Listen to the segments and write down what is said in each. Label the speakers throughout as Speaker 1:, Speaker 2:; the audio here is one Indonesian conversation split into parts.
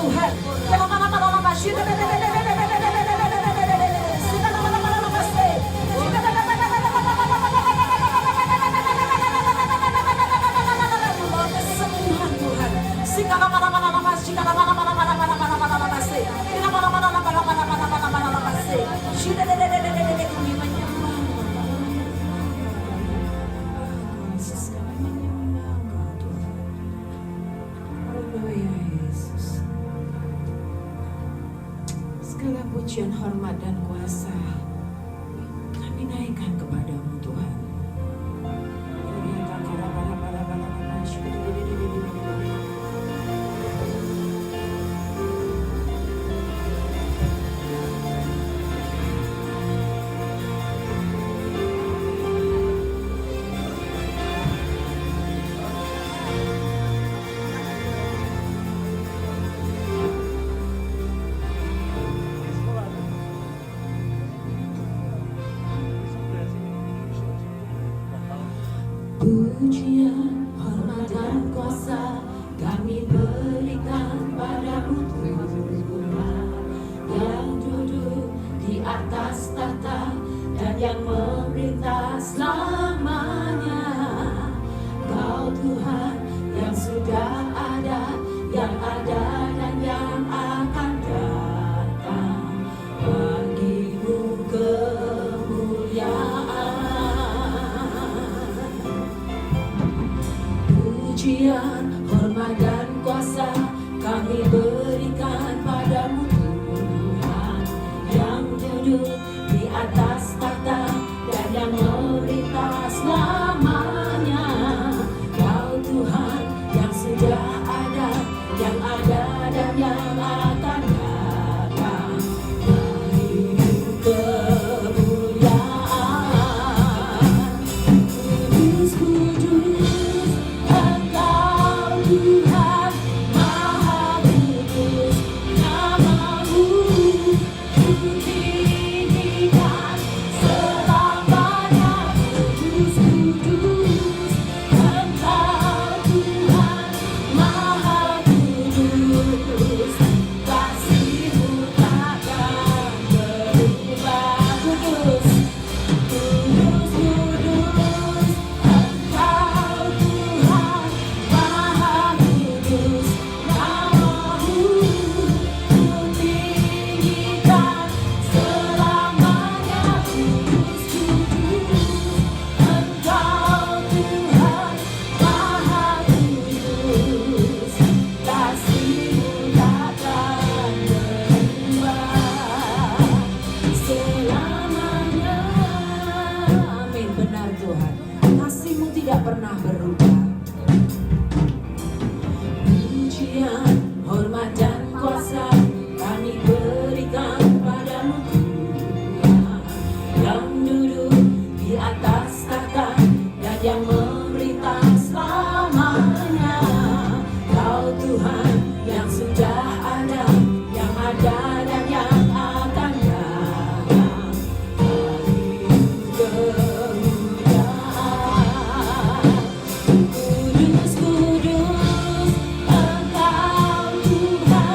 Speaker 1: Tuhan. Segala pujian, hormat, dan kuasa kami naikkan kepadamu Tuhan. Pujian, hormat, dan kuasa kami berikan padamu Tuhan, yang duduk di atas tahta dan yang memerintah selamanya. Kau Tuhan yang sudah ada, yang ada dan yang akan datang. Bagimu kemuliaan. Pujian, hormat, dan kuasa kami berikan padamu Tuhan, yang duduk di atas tahta dan yang memerintah selamanya. Kau Tuhan yang sudah ada, yang ada dan yang akan datang. Bagimu kemuliaan. Kudus, kudus, Engkau Tuhan Maha Kudus, namamu kutinggikan selamanya. Kudus, kudus, Engkau Tuhan Maha Kudus, kasih-Mu takkan berubah. Kudus, kudus, kudus, Engkau Tuhan Maha Kudus, namamu kutinggikan selamanya. Kudus, kudus, Engkau Tuhan Maha Kudus, kasih-Mu takkan berubah selamanya. Amin. Benar Tuhan, kasih-Mu tidak pernah berubah. Pujian, hormat, dan kuasa kami berikan padamu Tuhan, yang duduk di atas tahta dan yang memerintah selamanya. Kau Tuhan yang sudah ada, yang ada dan yang akan datang. Bagimu kemuliaan. Kudus, kudus, Engkau Tuhan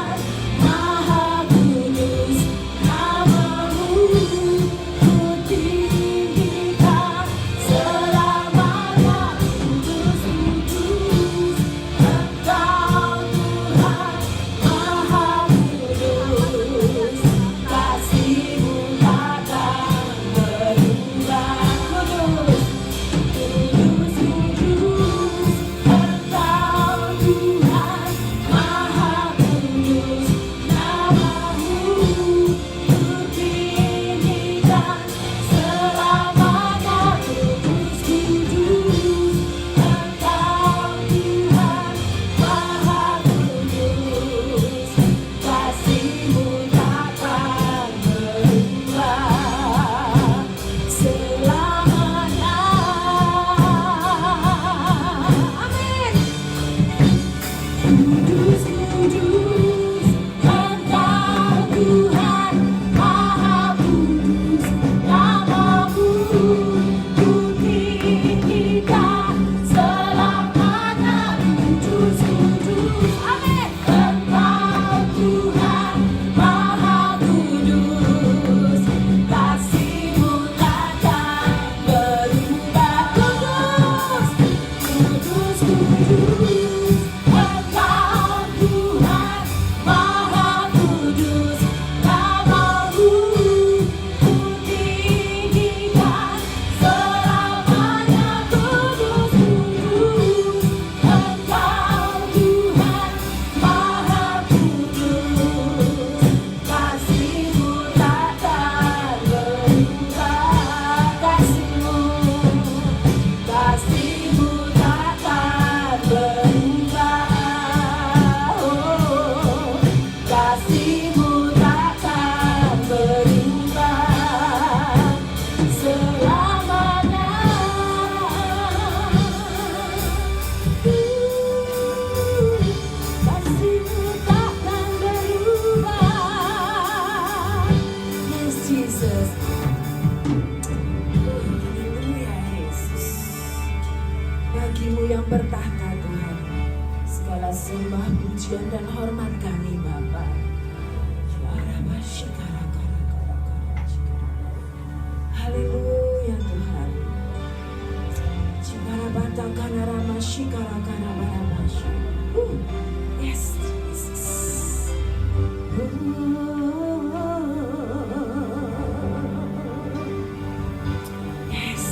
Speaker 1: pujian dan hormat kami Bapa. Haleluya Tuhan. Yes, Jesus. Yes.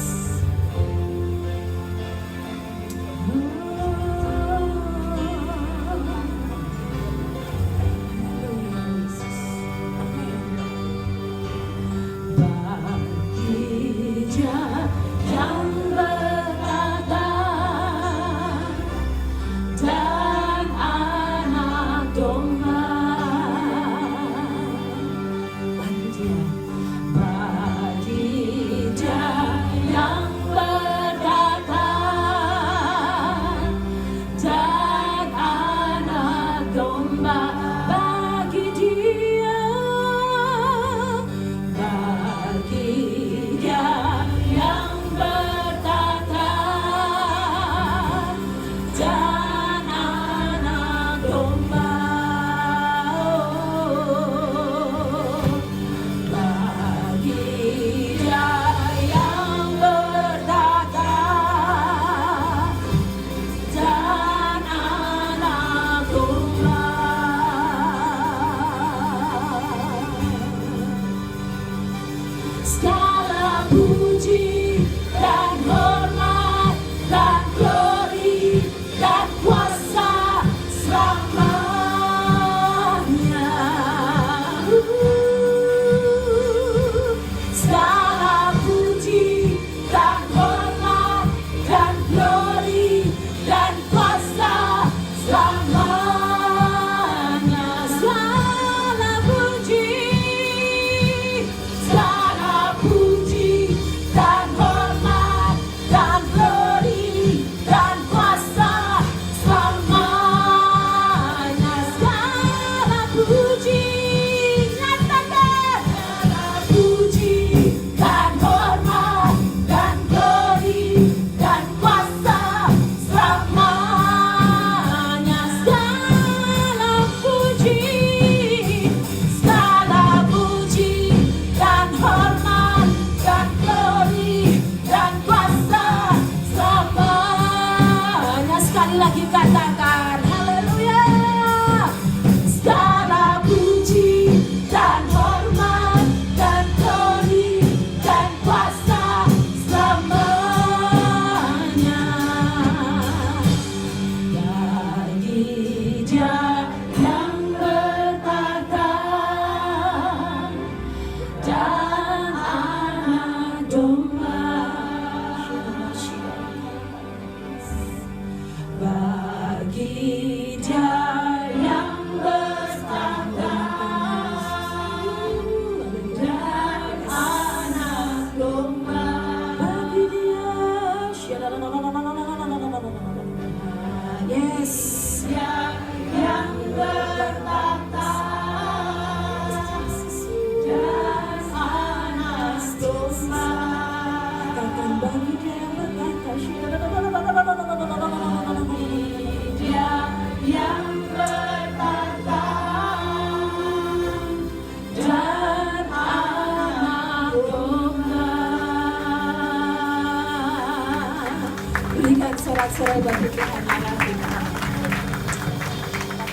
Speaker 1: Sorak-sorai bagi Tuhan Allah kita.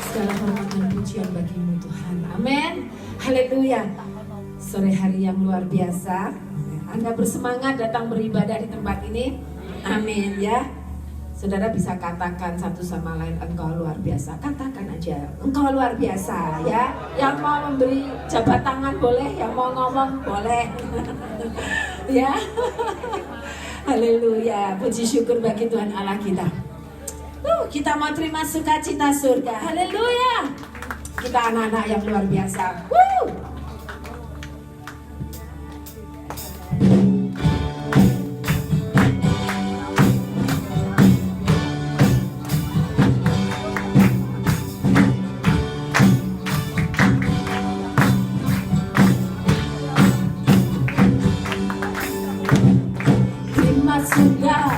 Speaker 1: Segala hormat dan pujian bagimu Tuhan. Amin. Haleluya. Sore hari yang luar biasa. Anda bersemangat datang beribadah di tempat ini. Amin ya. Saudara bisa katakan satu sama lain, engkau luar biasa. Katakan aja, engkau luar biasa ya. Yang mau memberi jabat tangan boleh, yang mau ngomong boleh. Ya. Haleluya, puji syukur bagi Tuhan Allah kita. Kita mau terima sukacita surga. Haleluya. Kita anak-anak yang luar biasa.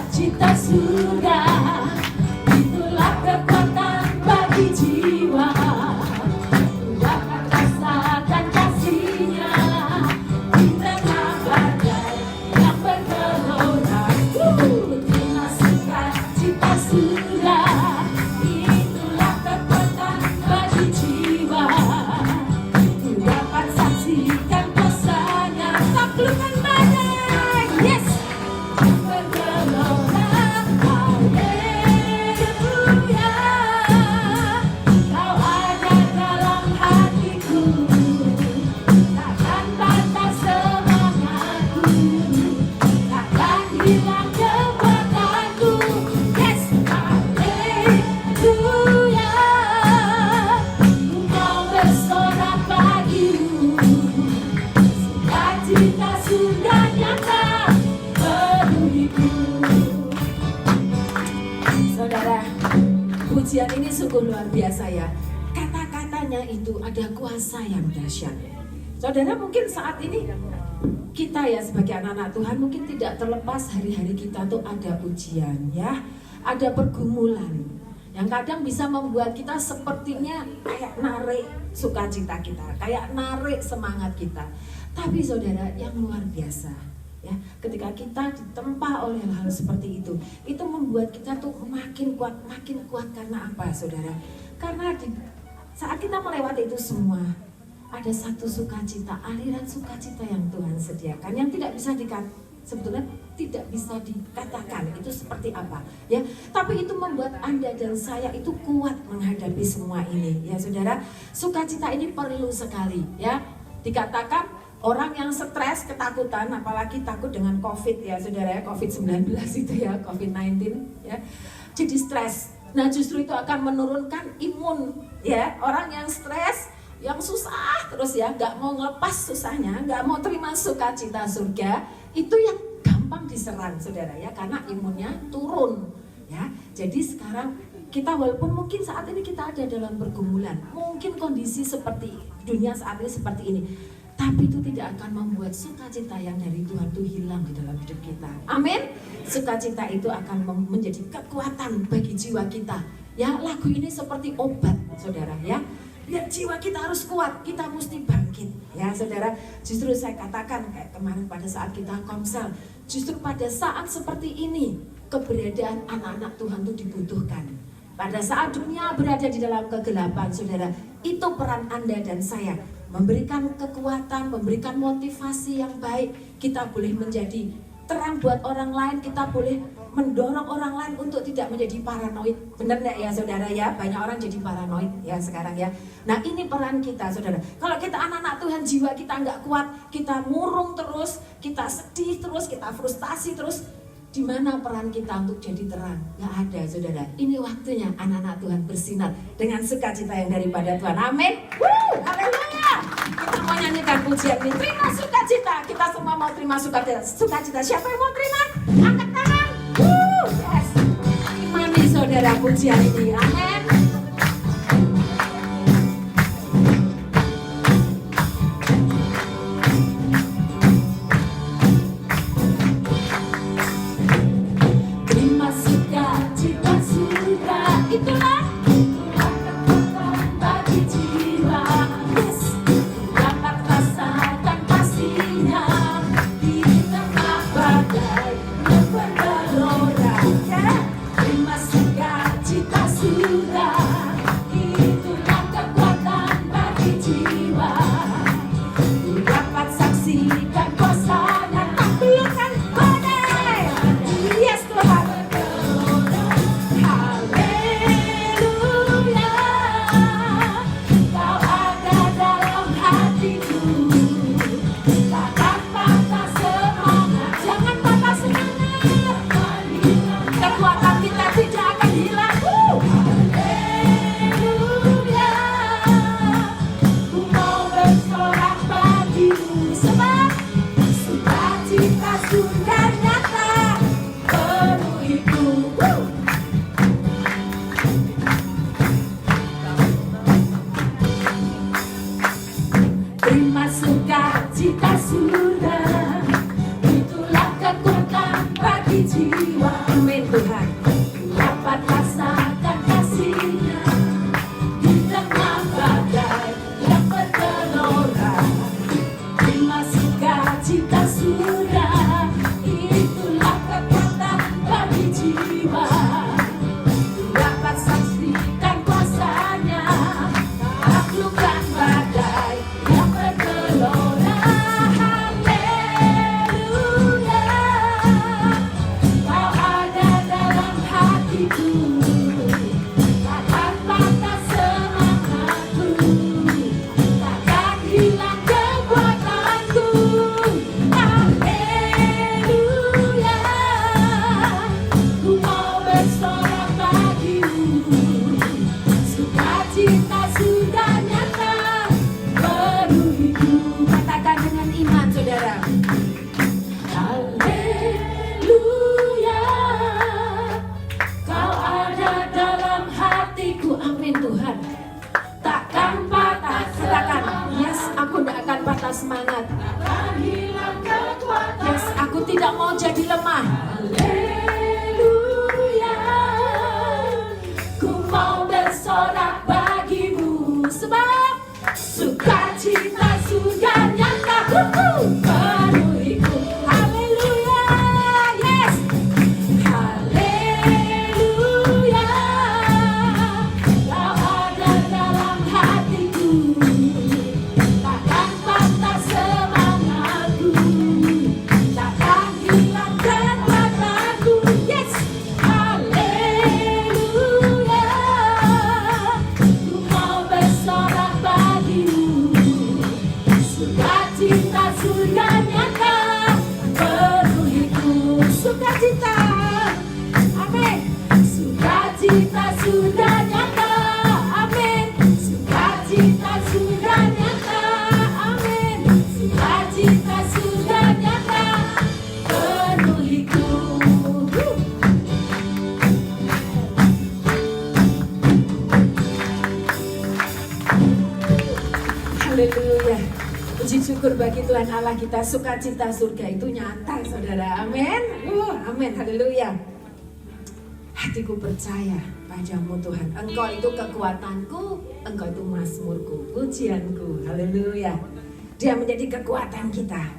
Speaker 2: Cita surga, itulah kekuatan bagi jiwa.
Speaker 1: sungguh luar biasa ya. Kata-katanya itu ada kuasa yang dahsyat. Saudara, mungkin saat ini kita ya sebagai anak-anak Tuhan mungkin tidak terlepas hari-hari kita tuh ada ujian ya, ada pergumulan yang kadang bisa membuat kita sepertinya kayak narik sukacita kita, kayak narik semangat kita. Tapi saudara, yang luar biasa ya, ketika kita ditempa oleh hal seperti itu membuat kita tuh makin kuat karena apa saudara? Karena saat kita melewati itu semua, ada satu sukacita, aliran sukacita yang Tuhan sediakan, yang tidak bisa sebetulnya tidak bisa dikatakan itu seperti apa ya, tapi itu membuat Anda dan saya itu kuat menghadapi semua ini ya saudara. Sukacita ini perlu sekali ya. Dikatakan orang yang stres, ketakutan, apalagi takut dengan COVID ya saudara ya, COVID-19 itu ya, COVID-19 ya, jadi stres. Nah justru itu akan menurunkan imun ya. Orang yang stres, yang susah terus ya, gak mau ngelepas susahnya, gak mau terima sukacita surga, itu yang gampang diserang saudara ya, karena imunnya turun ya. Jadi sekarang kita walaupun mungkin saat ini kita ada dalam pergumulan, mungkin kondisi seperti dunia saat ini seperti ini, tapi itu tidak akan membuat sukacita yang dari Tuhan itu hilang di dalam hidup kita. Amin. Sukacita itu akan menjadi kekuatan bagi jiwa kita ya. Lagu ini seperti obat saudara ya. Biar jiwa kita harus kuat, kita mesti bangkit ya saudara. Justru saya katakan kayak kemarin pada saat kita komsel, justru pada saat seperti ini keberadaan anak-anak Tuhan itu dibutuhkan. Pada saat dunia berada di dalam kegelapan saudara, itu peran Anda dan saya memberikan kekuatan, memberikan motivasi yang baik. Kita boleh menjadi terang buat orang lain, kita boleh mendorong orang lain untuk tidak menjadi paranoid. Benar nggak ya saudara ya? Banyak orang jadi paranoid ya sekarang ya. Nah ini peran kita saudara. Kalau kita anak-anak Tuhan, jiwa kita nggak kuat, kita murung terus, kita sedih terus, kita frustasi terus, di mana peran kita untuk jadi terang? Nggak ada saudara. Ini waktunya anak-anak Tuhan bersinar dengan sukacita yang daripada Tuhan. Amin. Haleluya. Kita mau nyanyikan pujian ini. Terima sukacita. Kita semua mau terima sukacita. Sukacita. Siapa yang mau terima? Angkat tangan. Yes. Imani saudara pujian ini. Amin. Terima sukacita surga. Itulah semangat. Yes, aku tidak mau jadi lemah. Haleluya. Ku mau bersorak bagimu, sebab sukacita surga nyata penuhiku. Haleluya. Yes. Haleluya. Kau ada dalam hatiku, takkan patah semangatku, takkan hilang kekuatanku. Yes. Haleluya. Ku mau bersorak bagimu, sukacita surga nyata penuhiku. Sukacita, amin. Sukacita surga nyata, amin. Sukacita surga nyata, amin. Sukacita surga nyata penuhiku. Haleluya. Puji syukur bagi Tuhan Allah kita, sukacita surga itu nyata, saudara. Amin. Amin. Haleluya. Hatiku percaya padamu Tuhan. Engkau itu kekuatanku, Engkau itu mazmurku, pujianku. Haleluya. Dia menjadi kekuatan kita.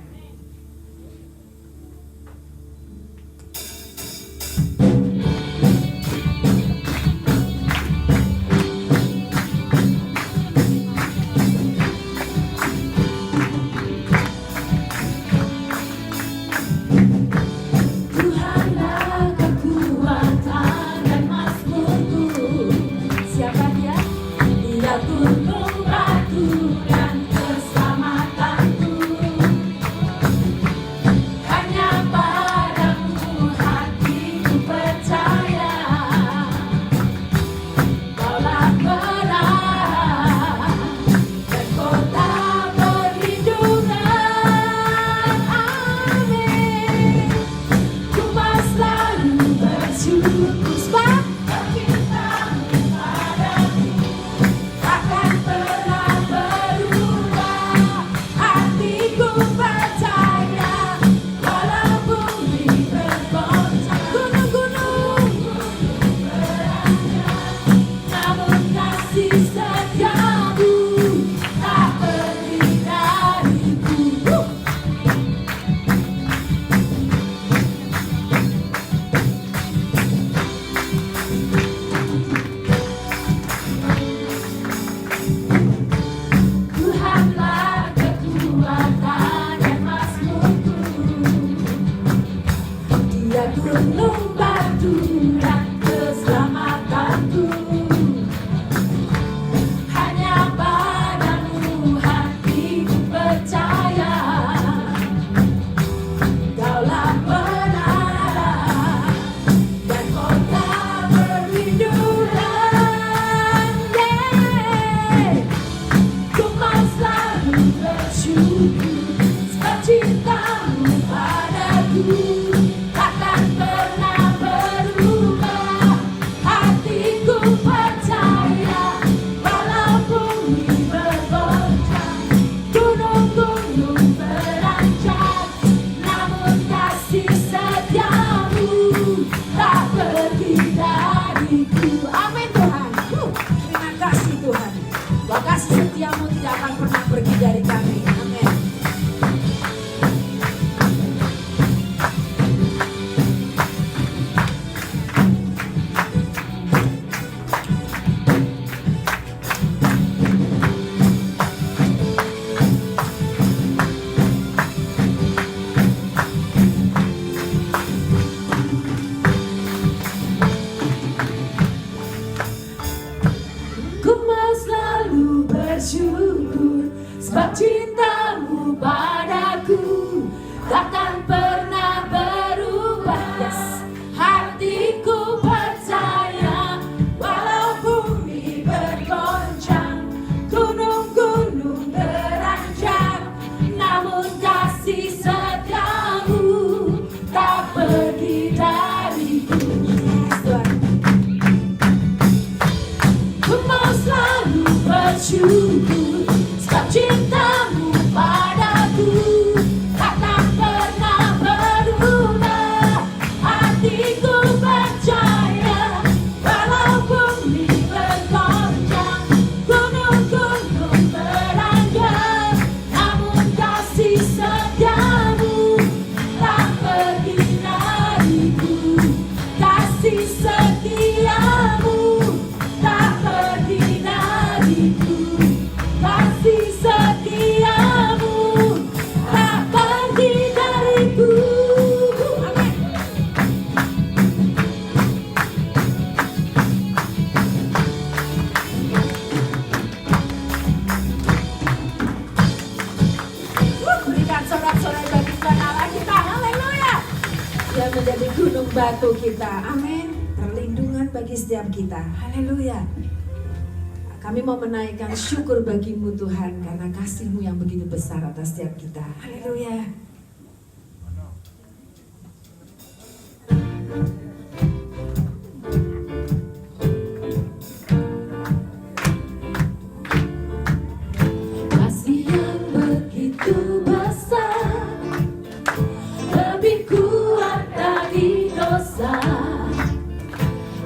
Speaker 1: Tuhanlah kekuatan dan mazmurku. Siapa dia? Dia gunung batu dan keselamatanku. Hanya padamu hatiku percaya. Kaulah peran dan kota perlindungan. Amin. Ku mau selalu bersyukur sebab cintamu padaku takkan pernah berubah. Hatiku percaya walau bumi bergoncang, gunung-gunung beranjak, namun kasih setiamu tak pergi dariku. Tuhanlah kekuatan dan mazmurku. Dia gunung batu dan keselamatanku. Hanya padamu hatiku percaya. Kaulah menara dan kota perlindungan. Yeah. Ku mau selalu bersyukur sebab cintamu padaku takkan pernah berubah. Hatiku percaya walau bumi bergoncang, gunung-gunung beranjak, namun kasih setiamu tak pergi dariku. Amin Tuhan. Terima kasih Tuhan. Bahwa kasih setiamu tidak akan pernah pergi dari kami. Amin. Ku mau selalu bersyukur sebab cintamu padaku takkan pernah berubah. Yes. Hatiku percaya walau bumi bergoncang, gunung-gunung beranjak, namun kasih setiamu tak pergi dariku. Yes, Tuhan. Ku mau selalu bersyukur sebab cintamu padaku batu kita. Amin. Perlindungan bagi setiap kita. Haleluya. Kami mau menaikkan syukur bagimu Tuhan, karena kasih-Mu yang begitu besar atas setiap kita. Haleluya. Kasih yang begitu besar, lebih kuat dari dosa.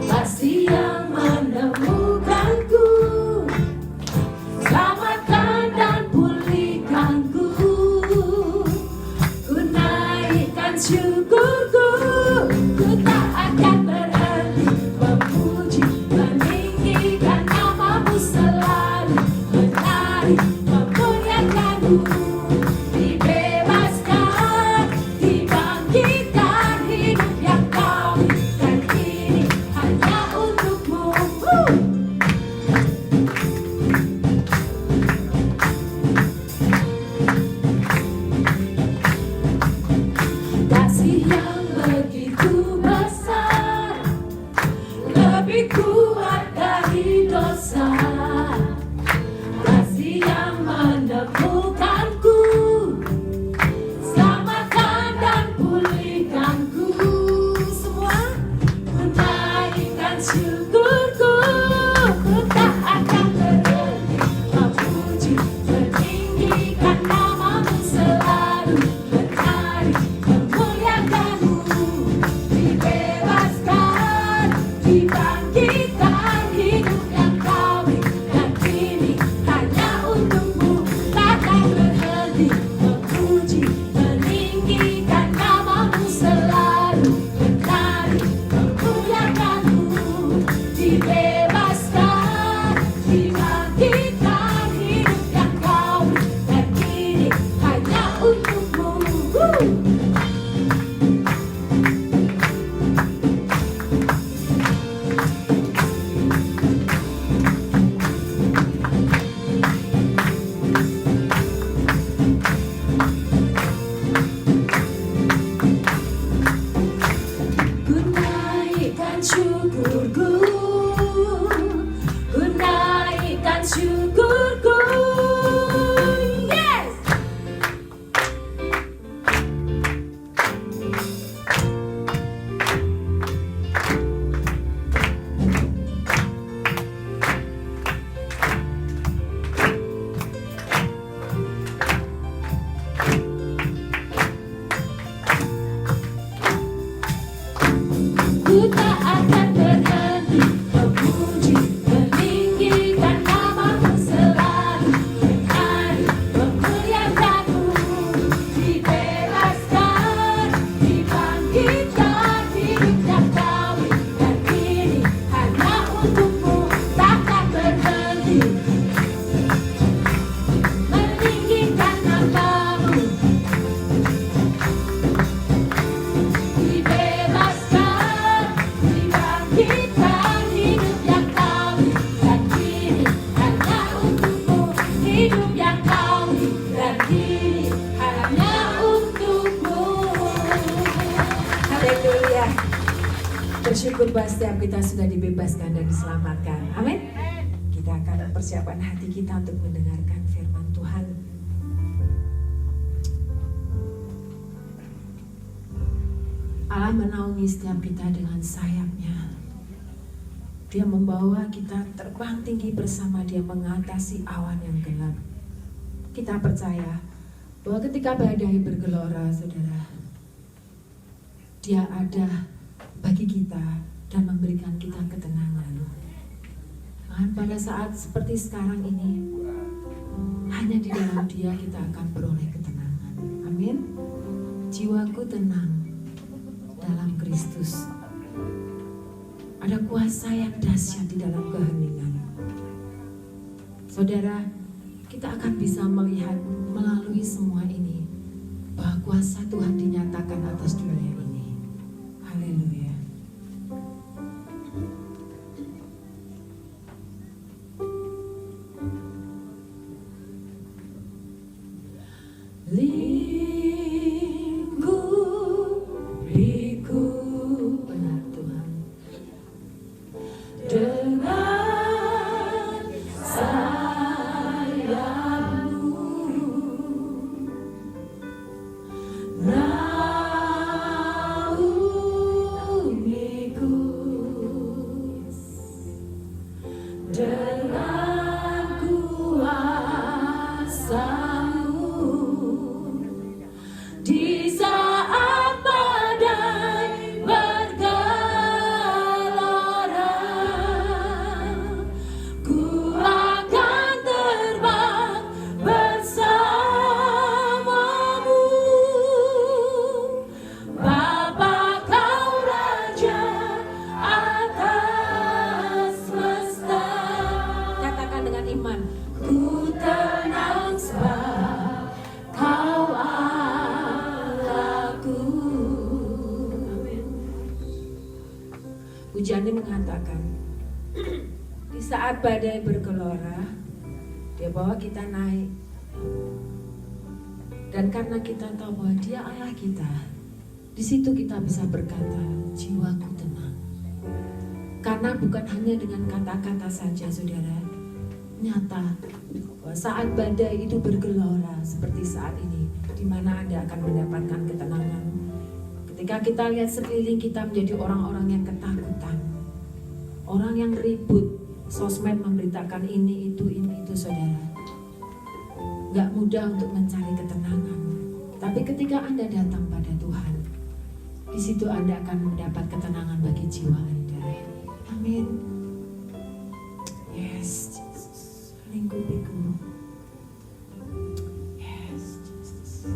Speaker 1: Kasih yang menemukanku, selamatkan dan pulihkanku. Ku naikkan syukurku, ku tak akan berhenti memuji, meninggikan namamu selalu, menari, memuliakanmu. Dibebaskan, dibangkitkan, hidup yang kau berikan ini hanya untukmu. Kasih yang begitu besar, lebih kuat dari dosa. Kasih yang menemukanku, selamatkan dan pulihkanku. Semua menaikkan syukurku, ku tak akan berhenti memuji, meninggikan namamu selalu, menari, memuliakanmu. Dibebaskan, dibangkitkan, hidup yang kau berikan ini hanya untukmu. Takkan berhenti memuji, meninggikan namamu selalu, menari, memuliakanmu. Dibebaskan, dibangkitkan, hidup yang kau berikan ini hanya untukmu. Ku naikkan syukurku, ku naikkan syukurku. Yes! Ku tak akan berhenti memuji, meninggikan namamu selalu, menari, memuliakanmu. Dibebaskan, dibangkitkan, hidup yang kau berikan ini hanya untukmu. Takkan berhenti meninggikan namamu. Dibebaskan, dibangkitkan, hidup yang kau berikan ini hanya untukmu. Hidup yang kau berikan ini hanya untukmu. Haleluya. Bersyukur bahwa setiap kita sudah dibebaskan dan diselamatkan. Amin. Kita akan persiapkan hati kita untuk mendengarkan firman Tuhan. Allah menaungi setiap kita dengan sayap-Nya. Dia membawa kita terbang tinggi bersama Dia, mengatasi awan yang gelap. Kita percaya bahwa ketika badai bergelora, saudara, Dia ada bagi kita dan memberikan kita ketenangan. Dan pada saat seperti sekarang ini, hanya di dalam Dia kita akan beroleh ketenangan. Amin. Jiwaku tenang dalam Kristus. Ada kuasa yang dahsyat di dalam keheningan. Saudara, kita akan bisa melihat melalui semua ini bahwa kuasa Tuhan dinyatakan atas dunia ini. Haleluya. Lingkupiku mengatakan, di saat badai bergelora, Dia bawa kita naik. Dan karena kita tahu bahwa Dia Allah kita, di situ kita bisa berkata, jiwaku tenang. Karena bukan hanya dengan kata-kata saja, saudara, nyata bahwa saat badai itu bergelora seperti saat ini, di mana Anda akan mendapatkan ketenangan. Ketika kita lihat sekeliling kita menjadi orang-orang yang ketakutan, orang yang ribut, sosmed memberitakan ini itu saudara. Gak mudah untuk mencari ketenangan. Tapi ketika Anda datang pada Tuhan, di situ Anda akan mendapat ketenangan bagi jiwa Anda. Amin. Yes, Jesus. Lingkupiku. Yes, Jesus.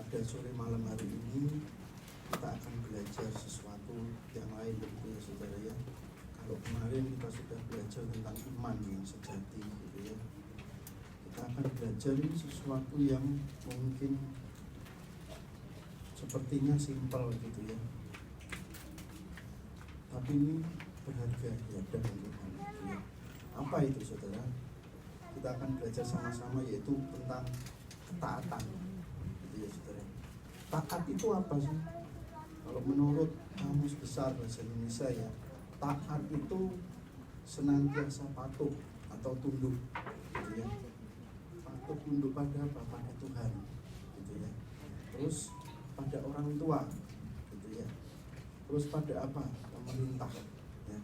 Speaker 2: pada sore malam hari ini kita akan belajar sesuatu yang lain begitu ya saudara ya. Kalau kemarin kita sudah belajar tentang iman yang sejati gitu ya, kita akan belajar ini sesuatu yang mungkin sepertinya simpel gitu ya, tapi ini berharga di hadapan Tuhan gitu ya. Apa itu saudara? Kita akan belajar sama-sama yaitu tentang ketaatan gitu ya saudara. Taat itu apa sih? Kalau menurut Kamus Besar Bahasa Indonesia ya, taat itu senantiasa patuh atau tunduk gitu ya. Patuh tunduk pada apa? Pada Tuhan gitu ya. Terus pada orang tua gitu ya. Terus pada apa? Pemerintah ya.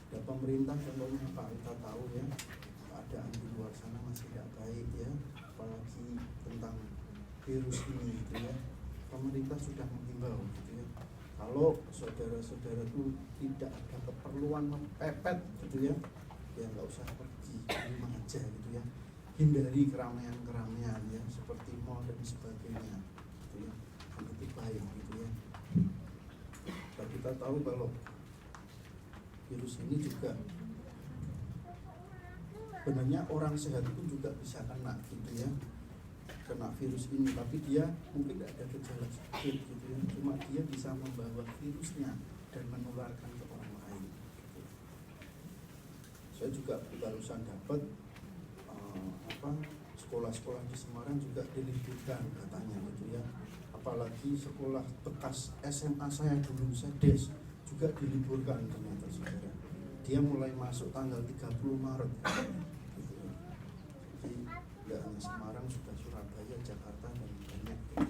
Speaker 2: Dan pemerintah contohnya apa? Kita tahu ya, keadaan di luar sana masih tidak baik ya, apalagi tentang virus ini gitu ya. Pemerintah sudah menghimbau gitu ya, kalau saudara-saudara itu tidak ada keperluan mepet gitu ya, ya nggak usah pergi, di rumah aja gitu ya. Hindari keramaian-keramaian ya, seperti mall dan sebagainya gitu ya. Itu baik gitu ya. Dan kita tahu kalau virus ini juga sebenarnya orang sehat itu juga bisa kena gitu ya, kena virus ini, tapi dia mungkin tidak ada gejala sakit gitu ya, cuma dia bisa membawa virusnya dan menularkan ke orang lain gitu. Saya juga barusan dapat sekolah-sekolah di Semarang juga diliburkan katanya gitu ya, apalagi sekolah bekas SMA saya dulu, saya des, juga diliburkan ternyata saudara. Dia mulai masuk tanggal 30 Maret gitu ya. Jadi tidak hanya Semarang, sudah Surabaya, Jakarta dan banyak gitu.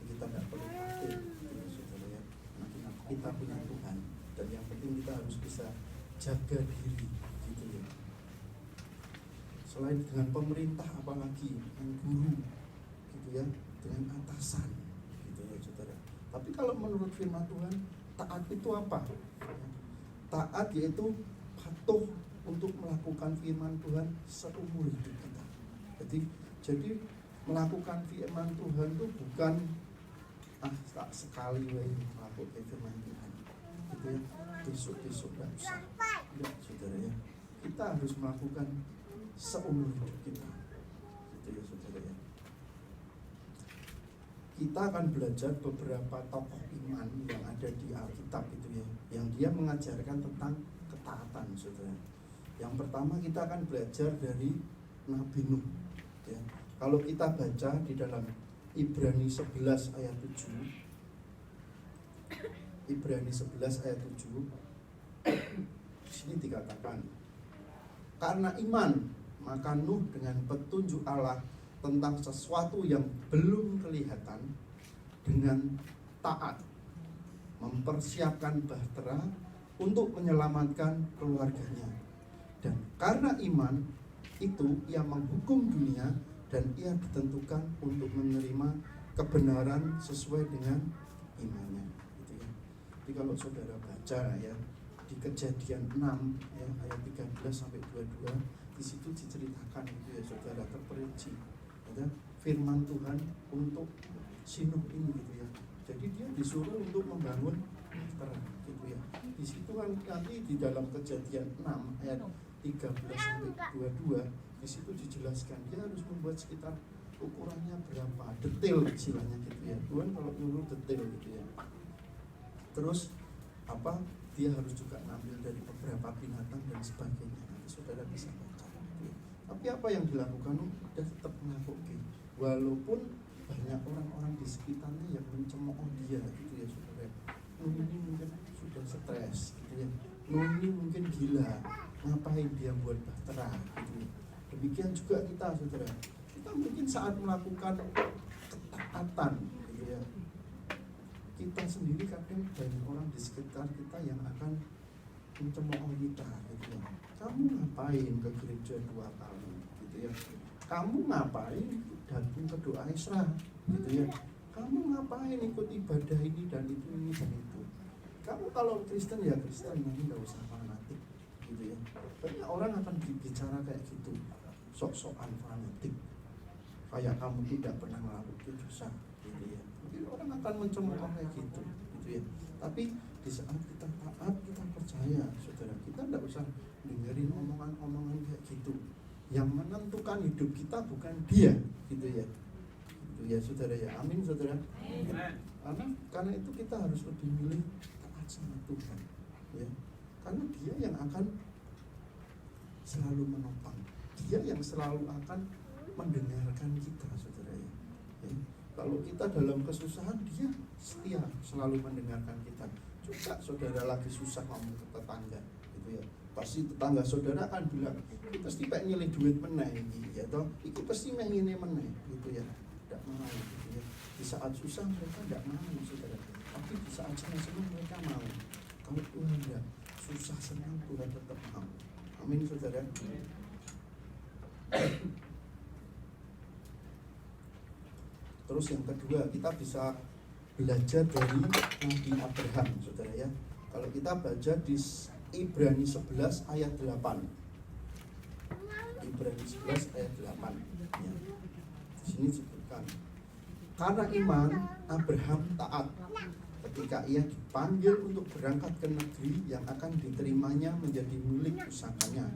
Speaker 2: Kita tidak perlu khawatir gitu ya saudara ya. Nah, kita punya Tuhan, dan yang penting kita harus bisa jaga diri gitu ya. Selain dengan pemerintah, apalagi dengan guru gitu ya, dengan atasan gitu ya saudara. Tapi kalau menurut firman Tuhan, taat itu apa? Taat yaitu patuh untuk melakukan firman Tuhan seumur hidup kita. Jadi melakukan firman Tuhan itu bukan tak sekali melakukan firman Tuhan gitu ya, besok tidak usah ya saudara ya. Kita harus melakukan seumur hidup kita gitu ya saudara ya. Kita akan belajar beberapa tokoh iman yang ada di Alkitab itu ya, yang dia mengajarkan tentang ketaatan saudara. Yang pertama kita akan belajar dari Nabi Nuh ya. Kalau kita baca di dalam Ibrani 11 ayat 7, Ibrani 11 ayat 7, di sini dikatakan, karena iman maka Nuh dengan petunjuk Allah tentang sesuatu yang belum kelihatan, dengan taat mempersiapkan bahtera untuk menyelamatkan keluarganya. Dan karena iman itu ia menghukum dunia, dan ia ditentukan untuk menerima kebenaran sesuai dengan imannya gitu ya. Jadi kalau saudara baca ya di Kejadian 6 ya, ayat 13 sampai 22, di situ diceritakan gitu ya saudara, terperinci ya, firman Tuhan untuk si Nuh ini gitu ya. Jadi dia disuruh untuk membangun bahtera gitu ya. Di situ kan nanti di dalam Kejadian 6 ayat 13 sampai 22, di situ dijelaskan dia harus membuat sekitar ukurannya berapa, detail istilahnya gitu ya. Tuhan kalau nyuruh detail gitu ya. Terus apa, dia harus juga ngambil dari beberapa binatang dan sebagainya. Nanti saudara bisa baca gitu ya. Tapi apa yang dilakukan, dia tetap melakukan walaupun banyak orang-orang di sekitarnya yang mencemooh dia gitu ya saudara. Nuh ini mungkin sudah stres gitu ya, Nuh ini mungkin gila, ngapain dia buat bahtera gitu ya. Demikian juga kita saudara, kita mungkin saat melakukan ketaatan gitu ya, kita sendiri kadang banyak orang di sekitar kita yang akan mencemooh kita gitu ya. Kamu ngapain ke gereja 2 kali gitu ya, kamu ngapain datang ke doa Isra gitu ya, kamu ngapain ikut ibadah ini dan itu dan itu. Kamu kalau Kristen ya Kristen, nanti nggak usah fanatik gitu ya. Banyak orang akan bicara kayak gitu, sok-sokan fanatik, kayak kamu tidak pernah melakukan dosa gitu ya. kan akan mencemooh kayak gitu ya. Tapi di saat kita taat, kita percaya, saudara, kita tidak usah dengerin omongan-omongan kayak gitu. Yang menentukan hidup kita bukan dia, gitu ya. Gitu ya, saudara ya. Amin, saudara. Karena itu kita harus lebih milih taat sama Tuhan, ya. Karena dia yang akan selalu menopang, dia yang selalu akan mendengarkan kita, saudara ya. Kalau kita dalam kesusahan, dia setia selalu mendengarkan kita. Juga saudara lagi susah ngomong ke tetangga, gitu ya, pasti tetangga saudara akan bilang, "Iki pasti pengen nyilih duit meneh iki," ya toh, "Iki pasti ngene meneh," gitu ya. Tidak mau, gitu ya. Di saat susah mereka tidak mau, saudara. Tapi di saat senang-senang mereka mau. Kalau Tuhan tidak susah senang, Tuhan tetap mau. Amin, saudara. Terus yang kedua, kita bisa belajar dari Nabi Abraham, saudara ya. Kalau kita baca di Ibrani 11 ayat 8. Ibrani 11 ayat 8 ya. Di sini disebutkan, karena iman Abraham taat ketika ia dipanggil untuk berangkat ke negeri yang akan diterimanya menjadi milik pusakanya.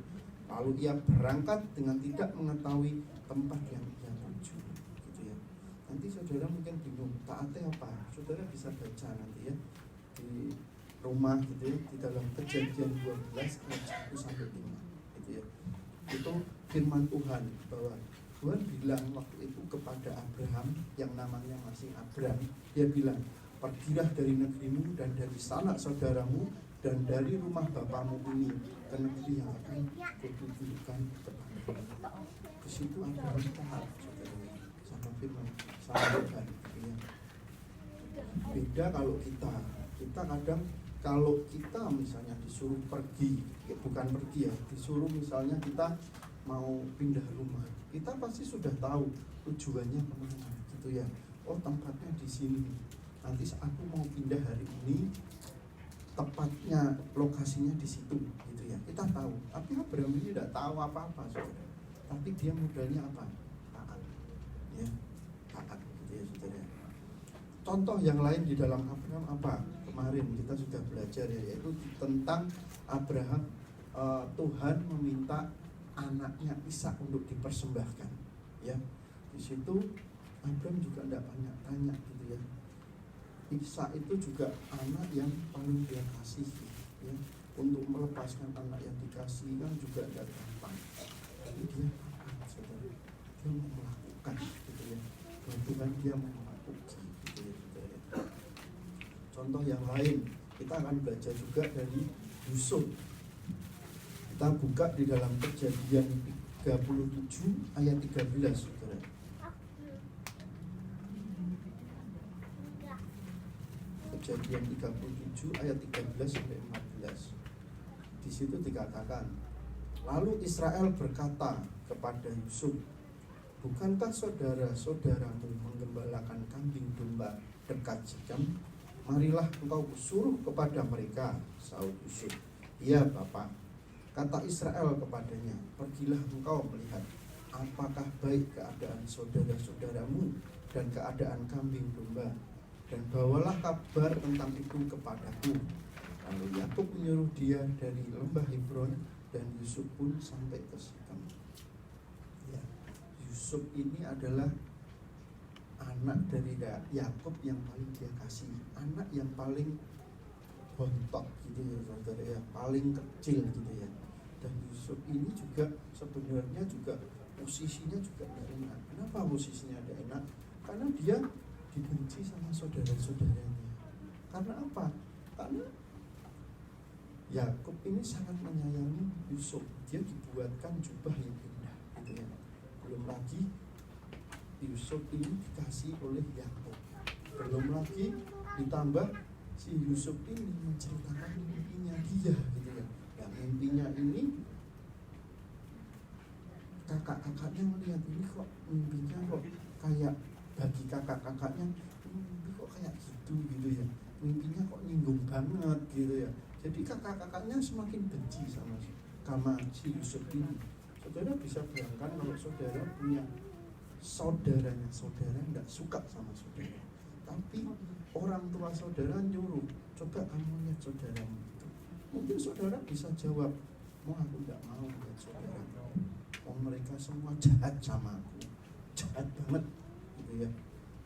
Speaker 2: Lalu ia berangkat dengan tidak mengetahui tempat yang ia tuju, gitu ya. Nanti saudara mungkin bingung, taatnya apa? Saudara bisa baca nanti ya di rumah, gitu ya, di dalam Kejadian 12 ayat 1 sampai 5, gitu ya. Itu firman Tuhan bahwa Tuhan bilang waktu itu kepada Abraham yang namanya masih Abram, dia bilang, "Pergilah dari negerimu dan dari sanak saudaramu dan dari rumah bapamu ini ke negeri yang akan kutunjukkan kepadamu." Di situ Abraham taat, saudara, sama firman sama Tuhan, gitu ya. Beda kalau kita kadang kalau kita misalnya disuruh pergi, ya bukan pergi ya, disuruh misalnya kita mau pindah rumah, kita pasti sudah tahu tujuannya kemana, gitu ya. Oh, tempatnya di sini. Nanti aku mau pindah hari ini, tepatnya lokasinya di situ, gitu ya. Kita tahu. Tapi Abraham ini tidak tahu apa-apa, saudara. Tapi dia modalnya apa? Taat, ya, taat, gitu ya, saudara. Contoh yang lain di dalam Abraham apa? Kemarin kita sudah belajar ya, yaitu tentang Abraham, Tuhan meminta anaknya Ishak untuk dipersembahkan, ya. Di situ Abraham juga tidak banyak tanya, gitu ya. Ishak itu juga anak yang paling dia kasihi, ya. Untuk melepaskan anak yang dikasihi kan juga tidak gampang. Tapi dia taat, saudara. Dia mau melakukan, gitu ya. Tuhan dia mau melakukan, gitu ya, saudara. Contoh yang lain, kita akan belajar juga dari Yusuf. Kita buka di dalam Kejadian 37 ayat 13, saudara. Kejadian 37 ayat 13 sampai 14. Di situ dikatakan, lalu Israel berkata kepada Yusuf, "Bukankah saudara-saudaramu menggembalakan kambing domba dekat Sikem? Marilah engkau suruh kepada mereka." Saud Yusuf, "Iya, Bapak." Kata Israel kepadanya, "Pergilah engkau melihat apakah baik keadaan saudara-saudaramu dan keadaan kambing domba, dan bawalah kabar tentang itu kepadaku." Lalu Yakub menyuruh dia dari lembah Hebron, dan Yusuf pun sampai ke Sikem. Ya, Yusuf ini adalah anak dari Yakub yang paling dia kasih, anak yang paling bontok, gitu ya, saudara ya, paling kecil, gitu ya. Dan Yusuf ini juga sebenarnya juga posisinya juga tidak enak. Kenapa posisinya tidak enak? Karena dia dibenci sama saudara-saudaranya. Karena apa? Karena Yakub ini sangat menyayangi Yusuf. Dia dibuatkan jubah yang indah, gitu ya. Belum lagi Yusuf ini dikasih oleh Yakub. Belum lagi ditambah si Yusuf ini menceritakan mimpinya dia, gitu ya. Nah, mimpinya ini kakak-kakaknya melihat, ini kok mimpinya kok kayak, bagi kakak-kakaknya mimpi kok kayak gitu, gitu ya. Mimpinya kok nyinggung banget, gitu ya. Jadi kakak-kakaknya semakin benci sama si Yusuf ini. Saudara bisa bayangkan kalau saudara punya saudara tidak suka sama saudara, Tapi orang tua saudara nyuruh, coba kamu lihat saudaramu itu. Mungkin saudara bisa jawab, mau aku tidak mau lihat saudara. Oh, mereka semua jahat sama aku, jahat banget, gitu ya.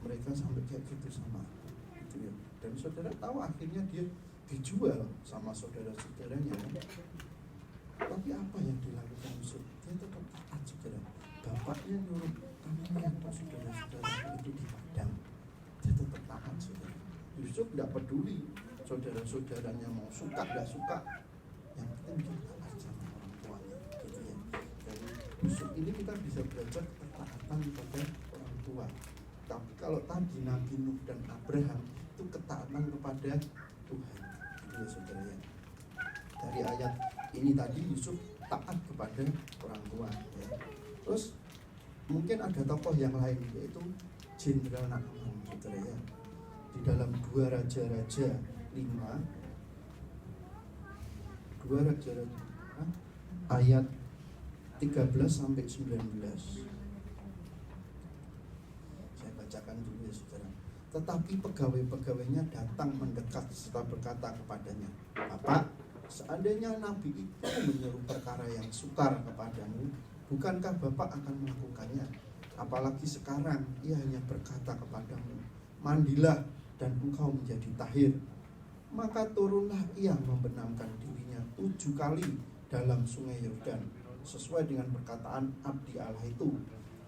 Speaker 2: Mereka sampai kayak gitu sama aku, gitu ya. Dan saudara tahu akhirnya dia dijual sama saudara-saudaranya. Tapi apa yang dilakukan Yusuf? Dia tetap taat, saudara. Bapaknya nyuruh, kamu lihat saudara-saudara itu di padang. Dia tetap taat, saudara. Yusuf tidak peduli saudara-saudaranya mau suka tidak suka, yang penting dia taat sama orang tuanya, gitu ya. Dari Yusuf ini kita bisa belajar ketaatan kepada orang tua. Tapi kalau tadi Nabi Nuh dan Abraham itu ketaatan kepada Tuhan, gitu ya saudara ya. Dari ayat ini tadi Yusuf taat kepada orang tua ya. Terus mungkin ada tokoh yang lain, yaitu Jenderal Naaman, saudara ya. Di dalam 2 Raja-Raja 5 ayat 13 sampai 19. Saya bacakan dulu ya saudara. Tetapi pegawai-pegawainya datang mendekat serta berkata kepadanya, Bapak, seandainya Nabi itu menyeru perkara yang sukar kepadamu, bukankah Bapak akan melakukannya? Apalagi sekarang ia hanya berkata kepadamu, mandilah dan engkau menjadi tahir. Maka turunlah ia membenamkan dirinya 7 kali dalam sungai Yordan, sesuai dengan perkataan abdi Allah itu.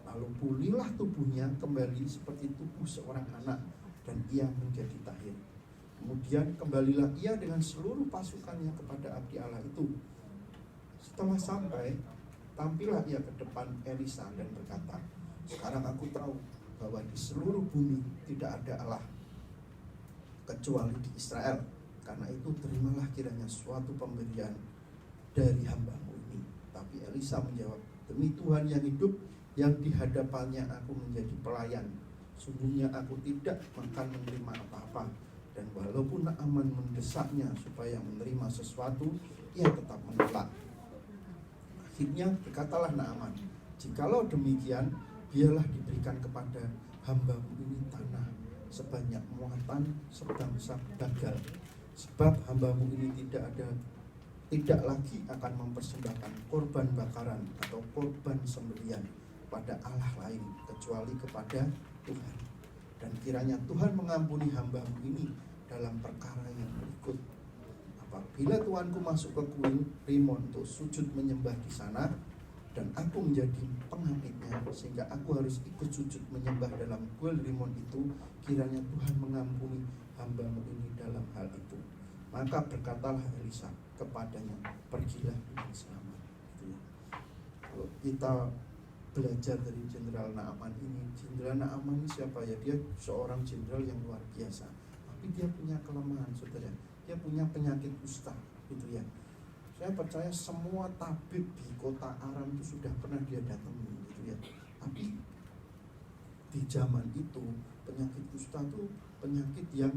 Speaker 2: Lalu pulihlah tubuhnya kembali seperti tubuh seorang anak, dan ia menjadi tahir. Kemudian kembalilah ia dengan seluruh pasukannya kepada abdi Allah itu. Setelah sampai, tampillah ia ke depan Elisa dan berkata, sekarang aku tahu bahwa di seluruh bumi tidak ada Allah kecuali di Israel. Karena itu terimalah kiranya suatu pemberian dari hamba-Mu ini. Tapi Elisa menjawab, demi Tuhan yang hidup, yang di hadapannya aku menjadi pelayan, sungguhnya aku tidak akan menerima apa-apa. Dan walaupun Naaman mendesaknya supaya menerima sesuatu, ia tetap menolak. Akhirnya berkatalah Naaman, jikalau demikian, biarlah diberikan kepada hamba-Mu ini tanah sebanyak muatan sebangsa bagal. Sebab hamba-Mu ini tidak lagi akan mempersembahkan korban bakaran atau korban sembelihan pada Allah lain kecuali kepada Tuhan. Dan kiranya Tuhan mengampuni hamba-Mu ini dalam perkara yang berikut. Apabila Tuanku masuk ke kuil Rimon untuk sujud menyembah di sana, dan aku menjadi pengapitnya sehingga aku harus ikut sujud menyembah dalam kuil Rimon itu, kiranya Tuhan mengampuni hamba-Mu ini dalam hal itu. Maka berkatalah Elisa kepadanya, pergilah dengan selamat. Kalau kita belajar dari Jenderal Naaman ini, Jenderal Naaman ini siapa ya? Dia seorang jenderal yang luar biasa, tapi dia punya kelemahan, saudara. Dia punya penyakit kusta, gitu ya. Saya percaya semua tabib di kota Aram itu sudah pernah dia datangi, gitu ya. Tapi di zaman itu penyakit kusta itu penyakit yang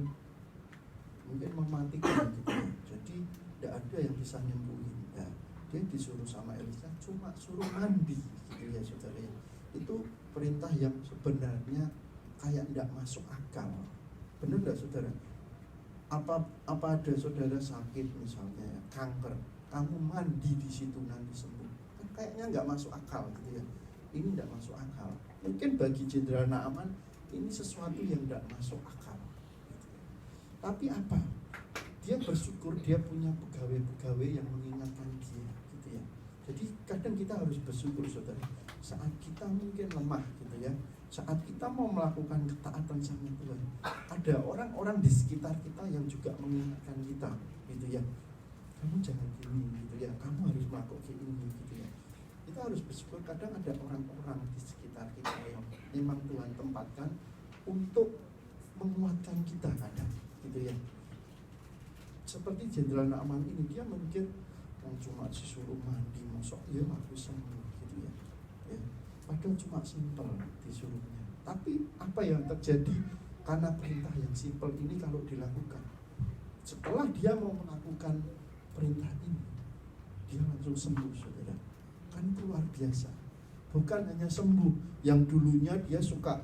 Speaker 2: mungkin mematikan, gitu ya. Jadi tidak ada yang bisa nyembuhin. Nah, dia disuruh sama Elisa cuma suruh mandi, gitu ya saudara. Itu perintah yang sebenarnya kayak tidak masuk akal. Benar tidak saudara? Apa ada saudara sakit misalnya ya, kanker, kamu mandi di situ nanti sembuh? Kan kayaknya nggak masuk akal, gitu ya. Ini tidak masuk akal. Mungkin bagi Jenderal Naaman ini sesuatu yang tidak masuk akal. Tapi apa? Dia bersyukur dia punya pegawai-pegawai yang mengingatkan dia, gitu ya. Jadi kadang kita harus bersyukur saudara. Saat kita mungkin lemah, gitu ya. Saat kita mau melakukan ketaatan sama Tuhan, ada orang-orang di sekitar kita yang juga mengingatkan kita, gitu ya. Kamu jangan gini, gitu ya. Kamu harus melakukan ini, gitu ya. Kita harus bersyukur kadang ada orang-orang di sekitar kita yang memang Tuhan tempatkan untuk menguatkan kita kadang, gitu ya. Seperti Jenderal Naaman ini, dia mungkin cuma disuruh mandi, masuk ya aku sembuh, gitu ya. Padahal cuma simpel disuruhnya. Tapi apa yang terjadi karena perintah yang simpel ini kalau dilakukan, setelah dia mau melakukan perintah ini, dia langsung sembuh, saudara. Kan itu luar biasa. Bukan hanya sembuh, yang dulunya dia suka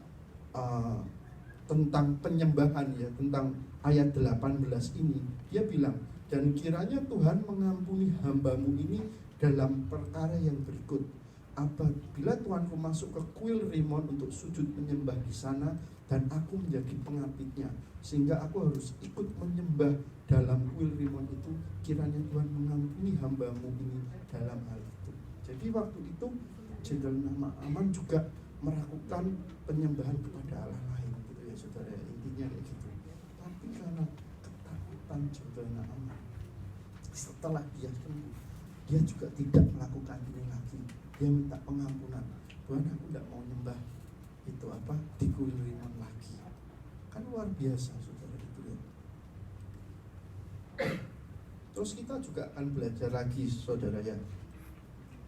Speaker 2: tentang penyembahan ya, tentang ayat 18 ini, dia bilang, dan kiranya Tuhan mengampuni hambamu ini dalam perkara yang berikut. Apabila tuanku masuk ke kuil Rimon untuk sujud menyembah di sana, dan aku menjadi pengabditnya, sehingga aku harus ikut menyembah dalam kuil Rimon itu, kiranya Tuhan mengampuni hambamu ini dalam hal itu. Jadi waktu itu Jenderal Naaman juga melakukan penyembahan kepada Allah lain, gitu ya saudara, intinya kayak gitu. Tapi karena ketakutan Jenderal Naaman, setelah dia sembuh, dia juga tidak melakukan ini lagi. Dia minta pengampunan. Tuhan, aku tidak mau nyembah itu di kuil Rimon lagi. Kan luar biasa saudara itu ya. Terus kita juga akan belajar lagi saudara ya,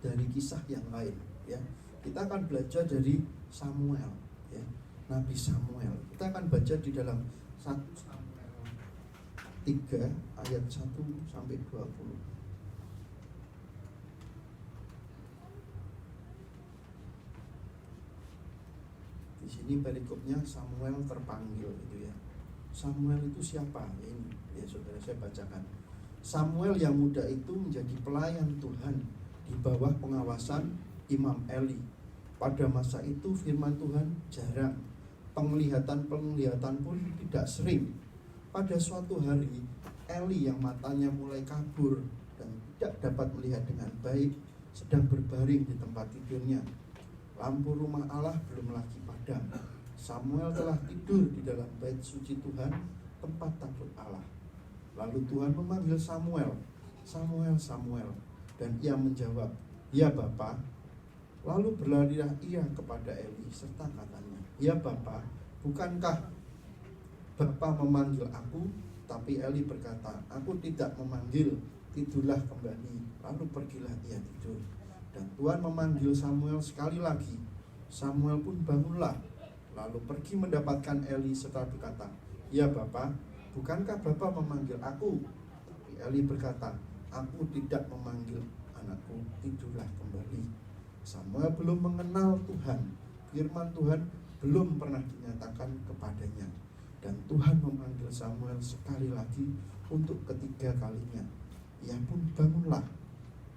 Speaker 2: dari kisah yang lain ya. Kita akan belajar dari Samuel ya, Nabi Samuel. Kita akan baca di dalam 1 Samuel 3 ayat 1 sampai 20. Di sini perikopnya Samuel terpanggil gitu ya. Samuel itu siapa? Ini ya saudara, saya bacakan. Samuel yang muda itu menjadi pelayan Tuhan di bawah pengawasan Imam Eli. Pada masa itu firman Tuhan jarang, penglihatan pun tidak sering. Pada suatu hari Eli yang matanya mulai kabur dan tidak dapat melihat dengan baik sedang berbaring di tempat tidurnya. Lampu rumah Allah belum lagi padam. Samuel telah tidur di dalam bait suci Tuhan, tempat takluk Allah. Lalu Tuhan memanggil Samuel, Samuel, Samuel. Dan ia menjawab, ya Bapa. Lalu berlarilah ia kepada Eli serta katanya, ya Bapa, bukankah Bapa memanggil aku? Tapi Eli berkata, aku tidak memanggil, tidurlah kembali. Lalu pergilah ia tidur. Dan Tuhan memanggil Samuel sekali lagi. Samuel pun bangunlah, lalu pergi mendapatkan Eli serta berkata, ya Bapa, bukankah Bapa memanggil aku? Tapi Eli berkata, aku tidak memanggil anakku, tidurlah kembali. Samuel belum mengenal Tuhan, firman Tuhan belum pernah dinyatakan kepadanya. Dan Tuhan memanggil Samuel sekali lagi untuk ketiga kalinya. Ia pun bangunlah,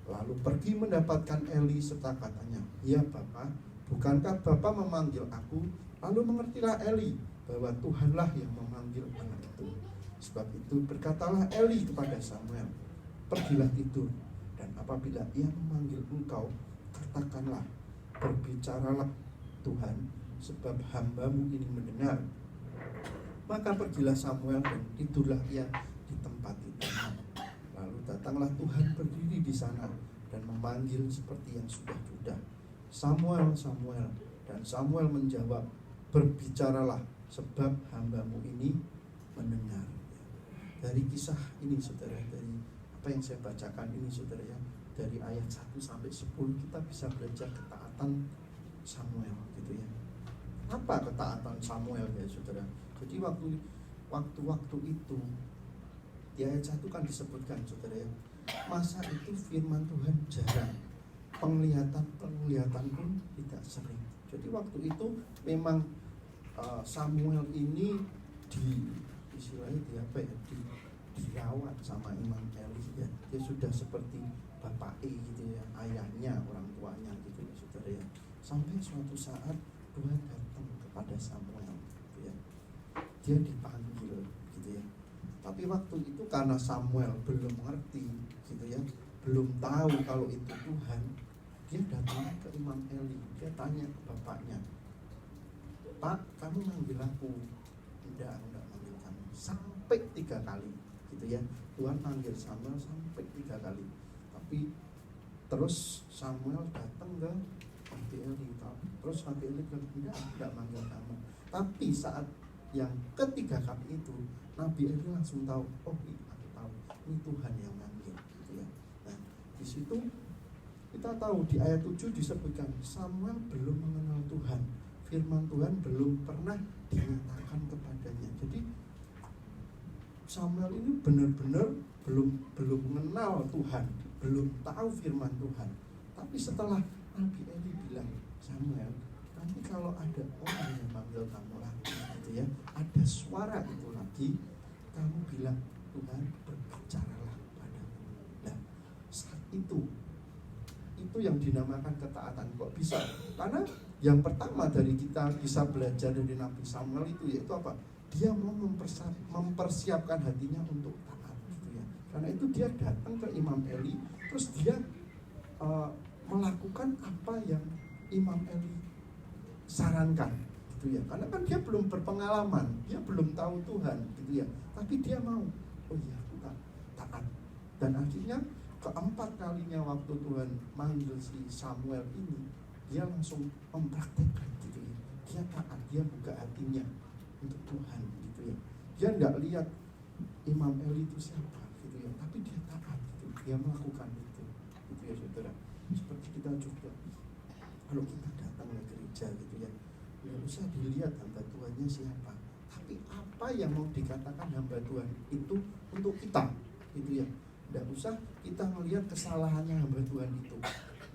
Speaker 2: lalu pergi mendapatkan Eli serta katanya, ya Bapa, bukankah Bapa memanggil aku? Lalu mengertilah Eli bahwa Tuhanlah yang memanggil anak itu. Sebab itu berkatalah Eli kepada Samuel, pergilah tidur, dan apabila ia memanggil engkau, katakanlah, berbicaralah Tuhan, sebab hambamu ini mendengar. Maka pergilah Samuel dan tidurlah ia di tempat tidurnya. Lalu datanglah Tuhan berdiri di sana dan memanggil seperti yang sudah, Samuel, Samuel. Dan Samuel menjawab, berbicaralah, sebab hambamu ini mendengar. Dari kisah ini saudara, dari apa yang saya bacakan ini saudara ya, dari ayat 1 sampai 10 kita bisa belajar ketaatan Samuel gitu ya. Apa ketaatan Samuel ya saudara? Jadi waktu itu di ayat 1 kan disebutkan saudara ya, masa itu firman Tuhan jarang, penglihatan pun tidak sering. Jadi waktu itu memang Samuel ini dirawat sama Imam Eli ya. Dia sudah seperti bapak gitu ya, ayahnya, orang tuanya gitu ya saudara ya. Sampai suatu saat Tuhan datang kepada Samuel gitu ya. Dia dipanggil gitu ya. Tapi waktu itu karena Samuel belum mengerti gitu ya, belum tahu kalau itu Tuhan, dia datang ke Imam Eli. Dia tanya ke bapaknya, Pak, kamu manggil aku? Enggak manggil kamu. Sampai 3 kali gitu ya. Tuhan manggil Samuel sampai 3 kali. Tapi terus Samuel datang ke Nabi Eli. Terus Nabi Eli bilang, enggak manggil kamu. Tapi saat yang ketiga kali itu, Nabi Eli langsung tahu, oh ini aku tahu, ini Tuhan yang manggil gitu ya. Nah di situ kita tahu di ayat 7 disebutkan Samuel belum mengenal Tuhan, firman Tuhan belum pernah dinyatakan kepadanya. Jadi Samuel ini benar-benar belum mengenal Tuhan, belum tahu firman Tuhan. Tapi setelah Nabi Eli bilang, Samuel, nanti kalau ada orang yang manggil kamu lagi, gitu ya. Ada suara itu lagi, kamu bilang, Tuhan berbicaralah padaku. Nah, saat itu yang dinamakan ketaatan. Kok bisa? Karena yang pertama dari kita bisa belajar dari Nabi Samuel itu yaitu apa? Dia mau mempersiapkan hatinya untuk taat gitu ya. Karena itu dia datang ke Imam Eli, terus dia melakukan apa yang Imam Eli sarankan gitu ya. Karena kan dia belum berpengalaman, dia belum tahu Tuhan gitu ya. Tapi dia mau, oh iya kita taat. Dan akhirnya keempat kalinya waktu Tuhan manggil si Samuel ini, dia langsung mempraktekkan gitu ya. Dia taat, dia buka hatinya untuk Tuhan gitu ya. Dia nggak lihat Imam Eli itu siapa gitu ya, tapi dia taat gitu. Dia melakukan itu gitu ya saudara. Seperti kita juga kalau kita datang ke gereja gitu ya, nggak usah dilihat hamba Tuhannya siapa, tapi apa yang mau dikatakan hamba Tuhan itu untuk kita gitu ya. Nggak usah kita melihat kesalahannya hamba Tuhan itu.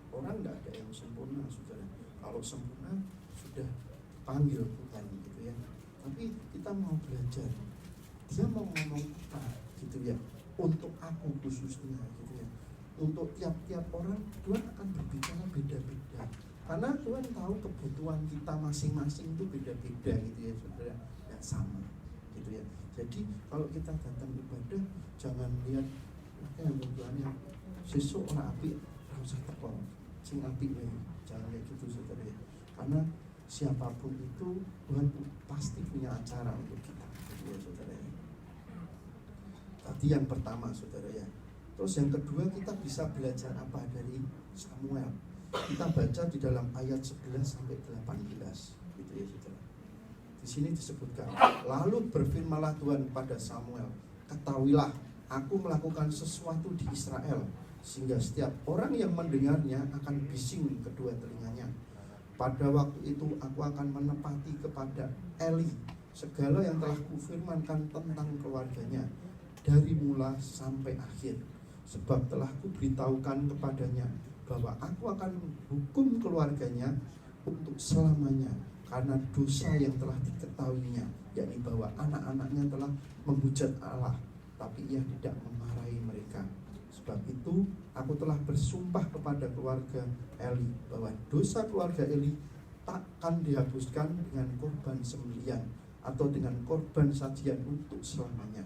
Speaker 2: Orang nggak ada yang sempurna saudara. Kalau sempurna sudah panggil Tuhan gitu ya. Tapi kita mau belajar. Dia mau ngomong kita gitu ya. Untuk aku khususnya gitu ya. Untuk tiap-tiap orang Tuhan akan berbicara beda-beda. Karena Tuhan tahu kebutuhan kita masing-masing itu beda-beda gitu ya saudara. Nggak sama gitu ya. Jadi kalau kita datang ibadah jangan lihat yang tujuannya sesuk ora apik ora usah teko sing apik wae, jangan kayak gitu saudara ya. Karena siapapun itu Tuhan pasti punya acara untuk kita gitu ya saudara ya. Tadi yang pertama saudara ya. Terus yang kedua kita bisa belajar apa dari Samuel. Kita baca di dalam ayat 11 sampai 18 gitu ya saudara. Di sini disebutkan, lalu berfirmanlah Tuhan pada Samuel, ketahuilah aku melakukan sesuatu di Israel, sehingga setiap orang yang mendengarnya akan bising kedua telinganya. Pada waktu itu aku akan menepati kepada Eli segala yang telah kufirmankan tentang keluarganya, dari mula sampai akhir. Sebab telah kuberitahukan kepadanya bahwa aku akan hukum keluarganya untuk selamanya, karena dosa yang telah diketahuinya, yakni bahwa anak-anaknya telah menghujat Allah, tapi ia tidak memarahi mereka. Sebab itu aku telah bersumpah kepada keluarga Eli bahwa dosa keluarga Eli takkan dihapuskan dengan korban sembelihan atau dengan korban sajian untuk selamanya.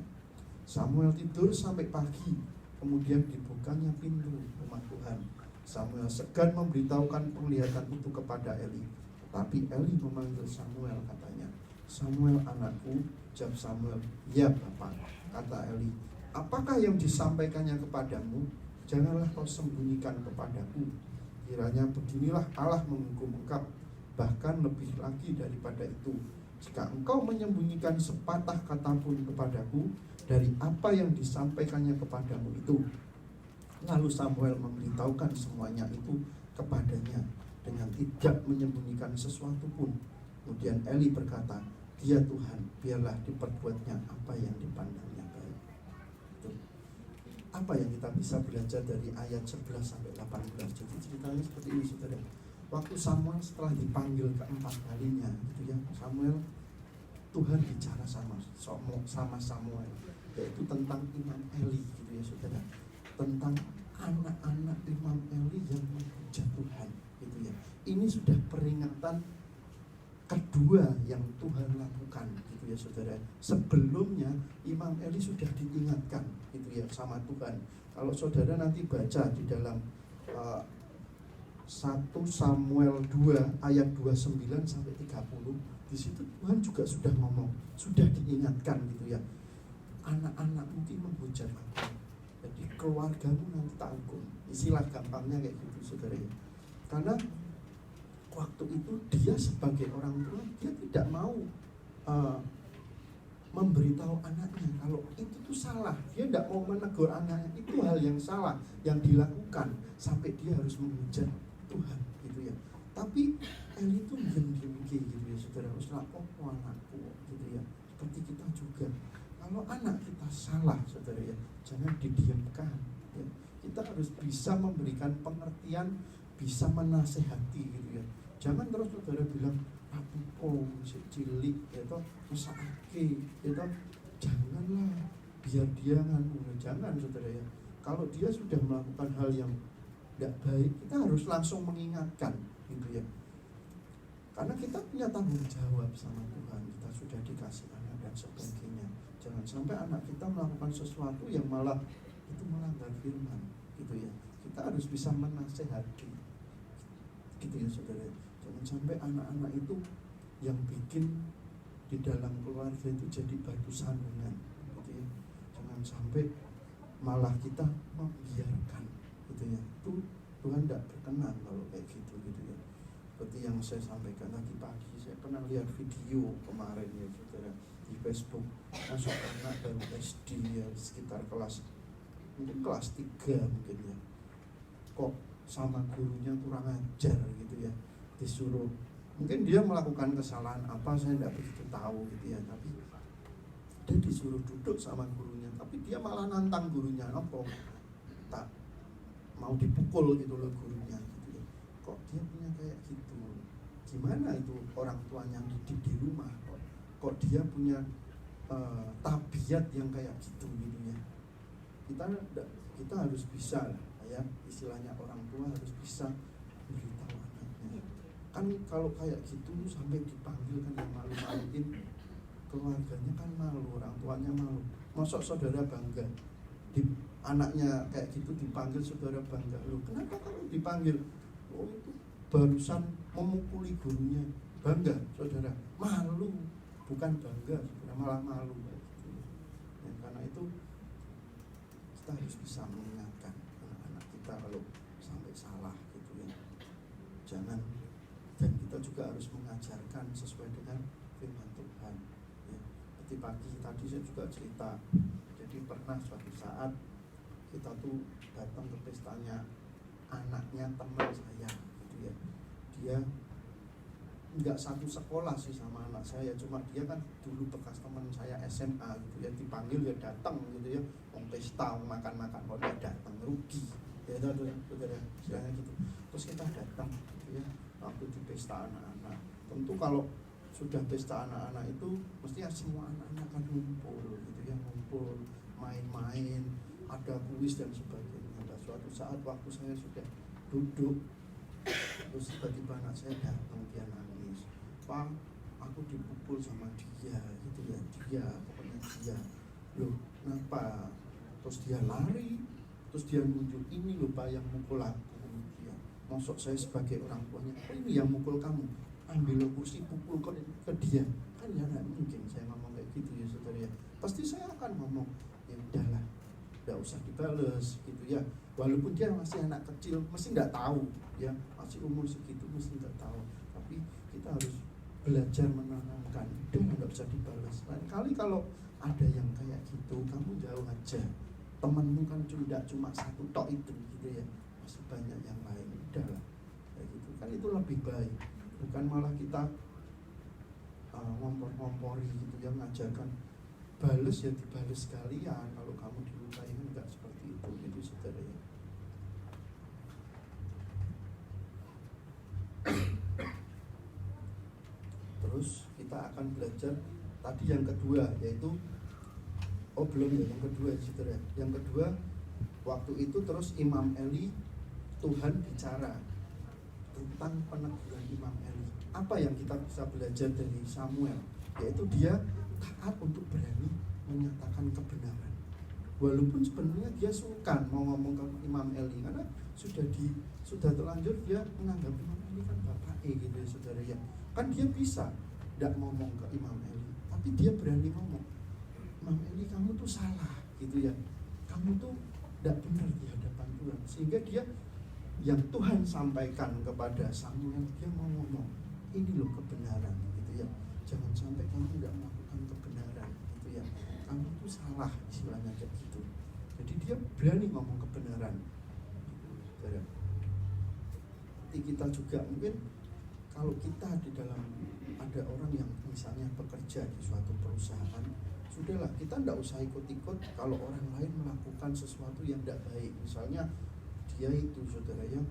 Speaker 2: Samuel tidur sampai pagi, kemudian dibukanya pintu rumah Tuhan. Samuel segan memberitahukan penglihatan itu kepada Eli, tapi Eli memanggil Samuel, katanya, Samuel anakku. Jawab Samuel, ya Bapak. Kata Eli, apakah yang disampaikannya kepadamu? Janganlah kau sembunyikan kepadaku. Kiranya beginilah Allah menghukum engkau, bahkan lebih lagi daripada itu, jika engkau menyembunyikan sepatah kata pun kepadaku dari apa yang disampaikannya kepadamu itu. Lalu Samuel memberitahukan semuanya itu kepadanya dengan tidak menyembunyikan sesuatu pun. Kemudian Eli berkata, dia Tuhan, biarlah diperbuatnya apa yang dipandangnya baik. Itu. Apa yang kita bisa belajar dari ayat 11 sampai 18? Jadi ceritanya seperti ini saudara. Waktu Samuel setelah dipanggil keempat kalinya gitu ya, Tuhan bicara sama Samuel, yaitu tentang Imam Eli gitu ya saudara, tentang anak-anak Imam Eli yang menghujat Tuhan gitu ya. Ini sudah peringatan kedua yang Tuhan lakukan gitu ya saudara. Sebelumnya Imam Eli sudah diingatkan gitu ya sama Tuhan. Kalau saudara nanti baca di dalam 1 Samuel 2 ayat 29 sampai 30, di situ Tuhan juga sudah ngomong, sudah diingatkan gitu ya. Anak-anak mungkin menghujat aku, jadi keluargamu nanti tak hukum. Istilah gampangnya kayak gitu saudara ya. Karena waktu itu dia sebagai orang tua, dia tidak mau memberitahu anaknya kalau itu tuh salah. Dia tidak mau menegur anaknya, itu hal yang salah yang dilakukan, sampai dia harus menghujat Tuhan gitu ya. Tapi Eli itu diam-diam gitu ya saudara, harus lapor anakku gitu ya. Seperti kita juga, kalau anak kita salah saudara ya, jangan didiamkan ya. Kita harus bisa memberikan pengertian, bisa menasehati gitu ya. Jangan terus saudara bilang, rapupo masih cilik ya toh mesake ya toh, janganlah biar dia jangan saudara ya. Kalau dia sudah melakukan hal yang tidak baik, kita harus langsung mengingatkan gitu ya, karena kita punya tanggung jawab sama Tuhan, kita sudah dikasih anak dan sebagainya. Jangan sampai anak kita melakukan sesuatu yang malah itu melanggar firman gitu ya. Kita harus bisa menasehati gitu ya saudara. Jangan sampai anak-anak itu yang bikin di dalam keluarga itu jadi batu sandungan gitu ya. Jangan sampai malah kita membiarkan gitu ya. Itu Tuhan tidak berkenan kalau kayak gitu gitu ya. Seperti yang saya sampaikan tadi pagi, saya pernah lihat video kemarin ya saudara di Facebook, masuk anak baru SD ya, sekitar mungkin kelas 3 mungkin ya, kok sama gurunya kurang ajar gitu ya, disuruh, mungkin dia melakukan kesalahan apa saya tidak begitu tahu gitu ya, tapi dia disuruh duduk sama gurunya, tapi dia malah nantang gurunya, apa tak mau dipukul gitu loh gurunya gitu ya. Kok dia punya kayak gitu, gimana itu orang tuanya didik di rumah, kok dia punya tabiat yang kayak gitu gitu ya. Kita harus bisa lah ya, istilahnya orang tua harus bisa beritahu anaknya. Kan kalau kayak gitu sampai dipanggil kan yang malu-maluin keluarganya, kan malu, orang tuanya malu. Masa saudara bangga anaknya kayak gitu dipanggil saudara bangga, loh kenapa kamu dipanggil? Oh itu barusan memukuli gurunya, bangga saudara? Malu, bukan bangga saudara, malah malu gitu. Ya, karena itu kita harus bisa mengingatkan anak-anak kita kalau sampai salah gitu ya, jangan. Dan kita juga harus mengajarkan sesuai dengan firman Tuhan ya. Seperti pagi tadi saya juga cerita, jadi pernah suatu saat kita tuh datang ke pestanya anaknya teman saya gitu ya. Dia nggak satu sekolah sih sama anak saya, cuma dia kan dulu bekas teman saya SMA gitu ya, dipanggil ya datang gitu ya, mau pesta, mau makan-makan, kalau dia datang rugi ya, saudara istilahnya gitu. Terus kita datang gitu ya, waktu di pesta anak-anak. Tentu kalau sudah pesta anak-anak itu mestinya semua anak-anak kan ngumpul gitu ya, ngumpul main-main, ada kuis dan sebagainya. Pada suatu saat waktu saya sudah duduk, terus tiba-tiba anak saya datang, dia nangis, "Pak, aku dipukul sama dia gitu ya, dia pokoknya dia." Loh kenapa? Terus dia lari, terus dia nunjuk, "Ini loh Pak yang mukul aku." Dia, "Mosok saya sebagai orang tuanya, ini yang mukul kamu, ambil kursi pukul ke dia." Kan ya nggak mungkin saya ngomong kayak gitu ya saudara ya. Pasti saya akan ngomong, ya udahlah, nggak usah dibales gitu ya. Walaupun dia masih anak kecil, mesti nggak tahu ya, masih umur segitu mesti nggak tahu. Tapi kita harus belajar menenangkan, udah nggak usah dibalas. Lain kali kalau ada yang kayak gitu, kamu jauh aja. Temenmu kan cuma satu tok itu gitu ya, masih banyak yang lain, udahlah kayak gitu kan, itu lebih baik. Bukan malah kita ngompor-ngompori gitu ya, mengajarkan bales ya dibales sekalian. Kalau kamu dilukai kan nggak seperti itu gitu saudara ya. Terus kita akan belajar tadi yang kedua, yaitu belum ya, yang kedua saudara. Yang kedua, waktu itu terus Imam Eli, Tuhan bicara tentang peneguran Imam Eli. Apa yang kita bisa belajar dari Samuel? Yaitu dia taat untuk berani menyatakan kebenaran. Walaupun sebenarnya dia sungkan mau ngomong ke Imam Eli, karena sudah terlanjur dia menganggap Imam Eli kan bapaknya gitu ya saudara ya. Kan dia bisa tidak ngomong ke Imam Eli, tapi dia berani ngomong, "Imam Eli, kamu tuh salah gitu ya, kamu tuh tidak benar di hadapan Tuhan." Sehingga dia, yang Tuhan sampaikan kepada Samuel, dia mau ngomong, "Ini loh kebenaran gitu ya, jangan sampai kamu tidak melakukan kebenaran gitu ya, kamu tuh salah," istilahnya kayak gitu. Jadi dia berani ngomong kebenaran gitu, ya. Jadi kita juga mungkin kalau kita di dalam, ada orang yang misalnya bekerja di suatu perusahaan, sudahlah kita tidak usah ikut-ikut kalau orang lain melakukan sesuatu yang tidak baik. Misalnya dia itu saudara ya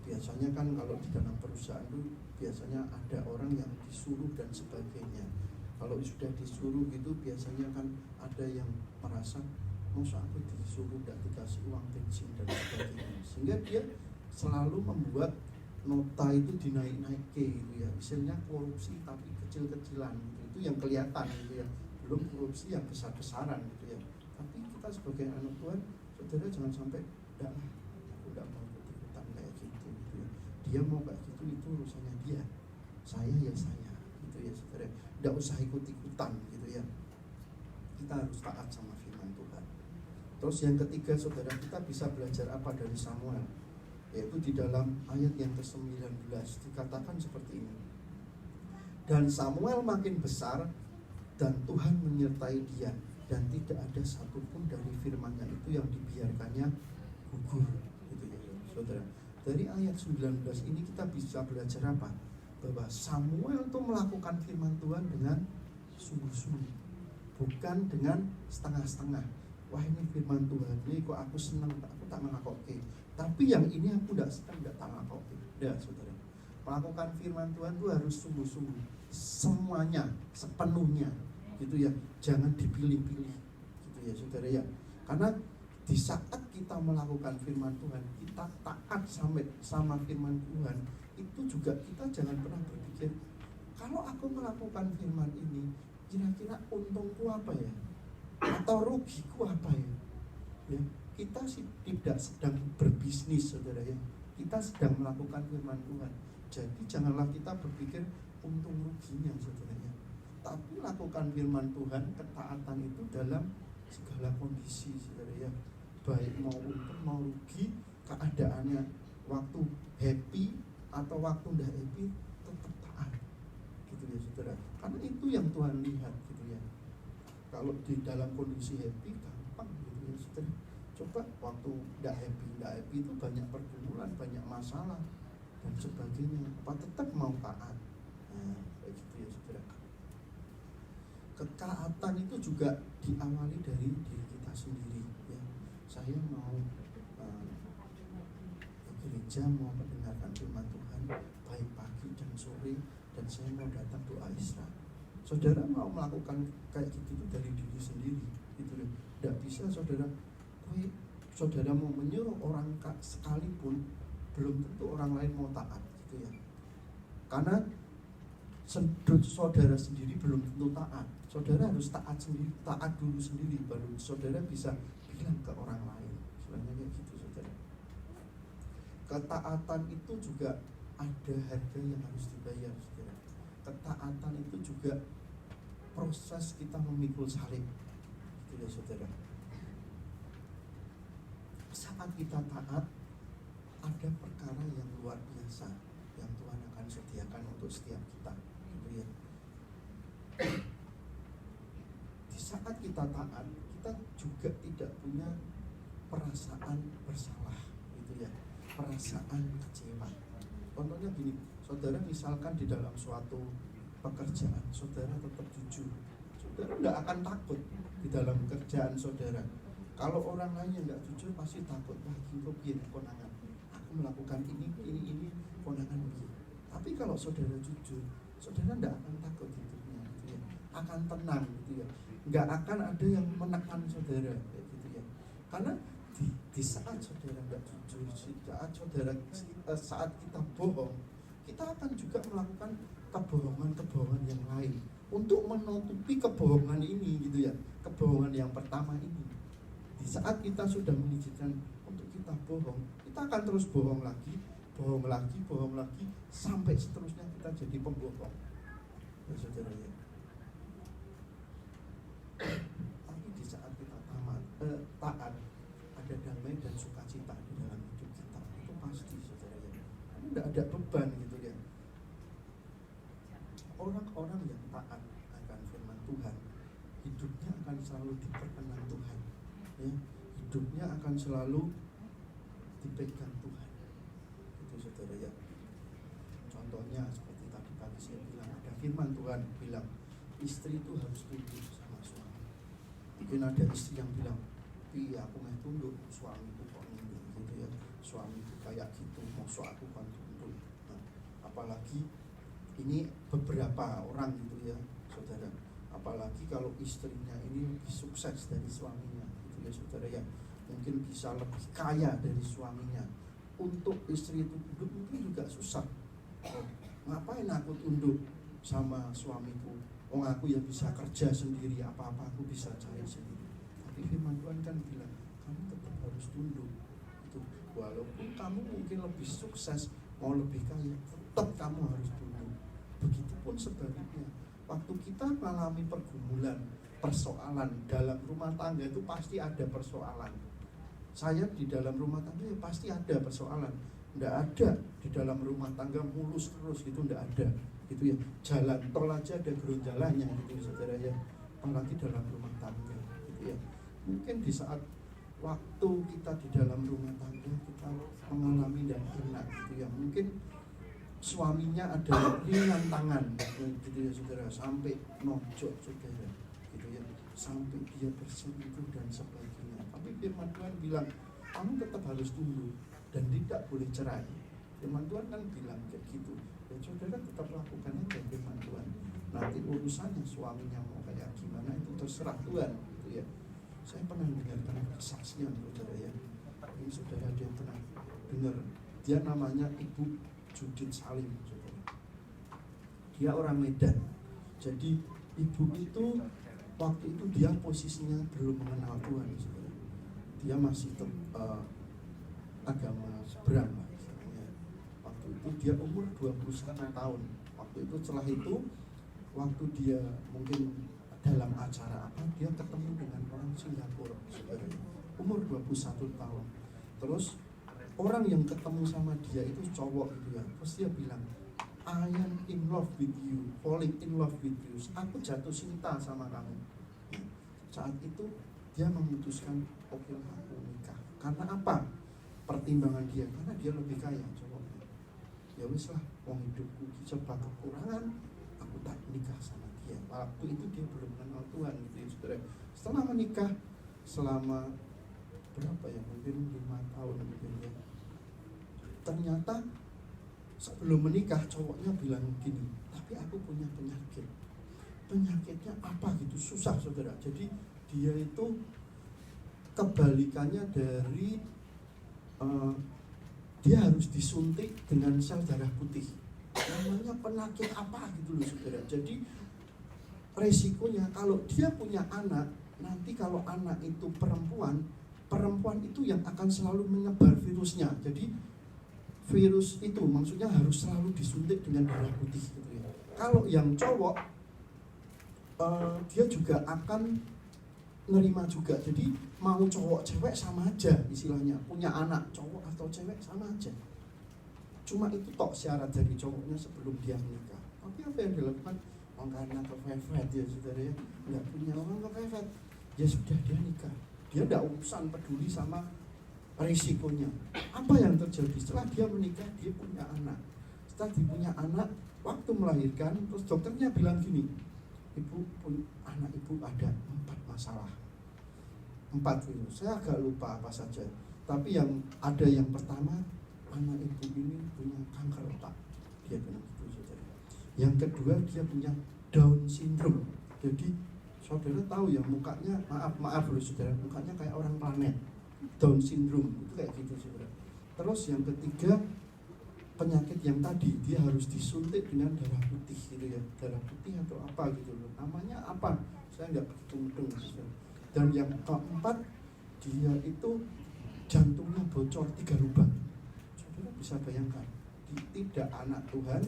Speaker 2: Biasanya kan kalau di dalam perusahaan itu biasanya ada orang yang disuruh dan sebagainya. Kalau sudah disuruh gitu biasanya kan ada yang merasa masa aku disuruh tidak dikasih uang bensin dan sebagainya, sehingga dia selalu membuat nota itu dinaik-naik gitu ya, misalnya korupsi tapi kecil-kecilan gitu. Itu yang kelihatan gitu ya, belum korupsi yang besar-besaran gitu ya. Tapi kita sebagai anak Tuhan, saudara jangan sampai aku tidak mau ikut-ikutan kayak gitu ya. Dia mau kayak gitu itu urusannya dia, saya ya saya gitu ya saudara, tidak usah ikut-ikutan gitu ya. Kita harus taat sama firman Tuhan. Terus yang ketiga saudara, kita bisa belajar apa dari Samuel, yaitu di dalam ayat yang ke-19 dikatakan seperti ini. Dan Samuel makin besar dan Tuhan menyertai dia, dan tidak ada satupun dari firman-Nya itu yang dibiarkannya gugur gitu ya saudara. Dari ayat 19 ini kita bisa belajar apa? Bahwa Samuel itu melakukan firman Tuhan dengan sungguh-sungguh, bukan dengan setengah-setengah. Wah ini firman Tuhan, ini kok aku senang, aku tak ngelakoke. Tapi yang ini aku tidak senang, tidak tak ngelakoke. Tidak saudara. Melakukan firman Tuhan itu harus sungguh-sungguh, semuanya, sepenuhnya gitu ya. Jangan dipilih-pilih gitu ya saudara ya. Karena di saat kita melakukan firman Tuhan, kita taat sama firman Tuhan, itu juga kita jangan pernah berpikir, kalau aku melakukan firman ini, kira-kira untungku apa ya? Atau rugiku apa ya? Ya, kita tidak sedang berbisnis saudara ya. Kita sedang melakukan firman Tuhan. Jadi janganlah kita berpikir untung ruginya saudara ya. Tapi lakukan firman Tuhan, ketaatan itu dalam segala kondisi saudara ya. Baik mau untung mau rugi, keadaannya waktu happy atau waktu tidak happy, tetap taat gitu ya saudara. Karena itu yang Tuhan lihat gitu ya. Kalau di dalam kondisi happy gampang gitu ya saudara. Coba waktu tidak happy itu banyak pergumulan, banyak masalah dan sebagainya. Apa tetap mau taat? Nah, kayak gitu ya saudara. Ketaatan itu juga diawali dari diri kita sendiri ya. Saya mau ke gereja, mau mendengarkan firman Tuhan baik pagi dan sore, dan saya mau datang doa Isra. Saudara mau melakukan kayak gitu itu dari diri sendiri gitu loh. Tidak bisa saudara mau menyuruh orang sekalipun, belum tentu orang lain mau taat gitu ya. Karena saudara sendiri belum tentu taat. Saudara harus taat sendiri, taat dulu sendiri, baru saudara bisa bilang ke orang lain. Sebenarnya kayak gitu saudara. Ketaatan itu juga ada harga yang harus dibayar saudara. Ketaatan itu juga proses kita memikul salib gitu ya saudara. Saat kita taat, ada perkara yang luar biasa yang Tuhan akan sediakan untuk setiap kita gitu ya. Di saat kita taat, kita juga tidak punya perasaan bersalah gitu ya, perasaan kecewa. Contohnya gini, saudara misalkan di dalam suatu pekerjaan, saudara tetap jujur, saudara tidak akan takut di dalam kerjaan saudara. Kalau orang lain yang tidak jujur pasti takut, wah gitu piye konangan, aku melakukan ini konangan piye. Tapi kalau saudara jujur, saudara tidak akan takut gitu ya, akan tenang gitu ya, nggak akan ada yang menekan saudara gitu ya. Karena di saat saudara tidak jujur, saat kita bohong, kita akan juga melakukan kebohongan yang lain untuk menutupi kebohongan ini gitu ya, kebohongan yang pertama ini. Di saat kita sudah mengizinkan untuk kita bohong, kita akan terus bohong lagi sampai seterusnya kita jadi pembohong ya saudara ya. Tapi di saat kita taat, ada damai dan sukacita di dalam hidup kita, itu pasti saudara ya. Karena tidak ada beban gitu ya. Orang-orang yang taat akan firman Tuhan, hidupnya akan selalu diperkenan Tuhan ya. Hidupnya akan selalu dipegang Tuhan itu saudara ya. Contohnya seperti tadi pagi saya bilang, ada firman Tuhan bilang istri itu harus tunduk sama suami. Mungkin ada istri yang bilang, iya aku mau tunduk, suamiku kok ini gitu ya. suamiku kayak gitu, mosok aku kan tunduk. Nah, apalagi ini beberapa orang gitu ya saudara, apalagi kalau istrinya ini lebih sukses dari suaminya gitu ya saudara ya, mungkin bisa lebih kaya dari suaminya. Untuk istri itu tunduk mungkin juga susah. Ngapain aku tunduk sama suamiku? Aku ya bisa kerja sendiri, apa-apa aku bisa cari sendiri. Tapi firman Tuhan kan bilang, kamu tetap harus tunduk. Itu walaupun kamu mungkin lebih sukses, mau lebih kaya, tetap kamu harus tunduk. Begitupun sebaliknya, waktu kita mengalami pergumulan, persoalan dalam rumah tangga itu pasti ada persoalan. Saya di dalam rumah tangga ya pasti ada persoalan. Tidak ada di dalam rumah tangga mulus terus gitu, tidak ada gitu ya. Jalan tol aja ada geronjalannya gitu saudara ya, apalagi dalam rumah tangga gitu ya. Mungkin di saat waktu kita di dalam rumah tangga kita mengalami dan enak gitu ya, mungkin suaminya ada ringan tangan gitu ya saudara, sampai nojok saudara gitu ya, sampai dia berselingkuh dan sebagainya. Tapi firman Tuhan bilang kamu tetap harus tunduk dan tidak boleh cerai. Firman Tuhan kan bilang kayak gitu. Dan saudara tetap lakukan aja firman Tuhan. Nanti urusannya suaminya mau kayak gimana itu terserah Tuhan gitu ya. Saya pernah mendengarkan kesaksian saudara ya. Ini saudara dia pernah dengar, dia namanya Ibu Judith Salim saudara. Dia orang Medan. Jadi ibu itu waktu itu dia posisinya belum mengenal Tuhan saudara. Dia masih agama seberang lah istilahnya. Waktu itu dia umur 21 tahun. Waktu itu setelah itu waktu dia mungkin dalam acara apa, dia ketemu dengan orang Singapura saudara, umur 21 tahun. Terus orang yang ketemu sama dia itu cowok itu ya, terus dia bilang, I am in love with you, falling in love with you. Aku jatuh cinta sama kamu. Saat itu dia memutuskan, oke lah aku nikah. Karena apa? Pertimbangan dia, karena dia lebih kaya cowoknya. Ya wis lah, wong hidupku serba kekurangan, aku tak nikah sama dia. Waktu itu dia belum kenal Tuhan gitu ya saudara. Setelah menikah selama berapa ya, mungkin 5 tahun mungkin ya. Ternyata sebelum menikah cowoknya bilang gini, tapi aku punya penyakit. Penyakitnya apa gitu, susah saudara. Jadi dia itu kebalikannya dari dia harus disuntik dengan sel darah putih. Namanya penyakit apa gitu loh saudara. Jadi resikonya kalau dia punya anak, nanti kalau anak itu perempuan itu yang akan selalu menyebar virusnya. Jadi virus itu maksudnya harus selalu disuntik dengan darah putih gitu ya. Kalau yang cowok dia juga akan nerima juga. Jadi mau cowok cewek sama aja istilahnya, punya anak cowok atau cewek sama aja. Cuma itu tok syarat dari cowoknya sebelum dia menikah. Tapi apa yang dilakukan? Karena kepepet ya saudara ya, nggak punya orang kepepet, ya sudah dia nikah. Dia tidak urusan peduli sama risikonya. Apa yang terjadi setelah dia menikah? Dia punya anak. Setelah dia punya anak, waktu melahirkan, terus dokternya bilang gini, anak ibu ada 4 masalah, 4 virus. Saya agak lupa apa saja. Tapi yang ada yang pertama, anak ibu ini punya kanker otak. Dia bilang gitu saudara. Yang kedua dia punya Down syndrome. Jadi saudara tahu ya mukanya, maaf loh saudara, mukanya kayak orang planet. Down syndrome itu kayak gitu saudara. Terus yang ketiga penyakit yang tadi, dia harus disuntik dengan darah putih gitu ya, darah putih atau apa gitu loh, namanya apa saya nggak begitu saudara. Dan yang keempat dia itu jantungnya bocor 3 lubang. Saudara bisa bayangkan, tidak anak Tuhan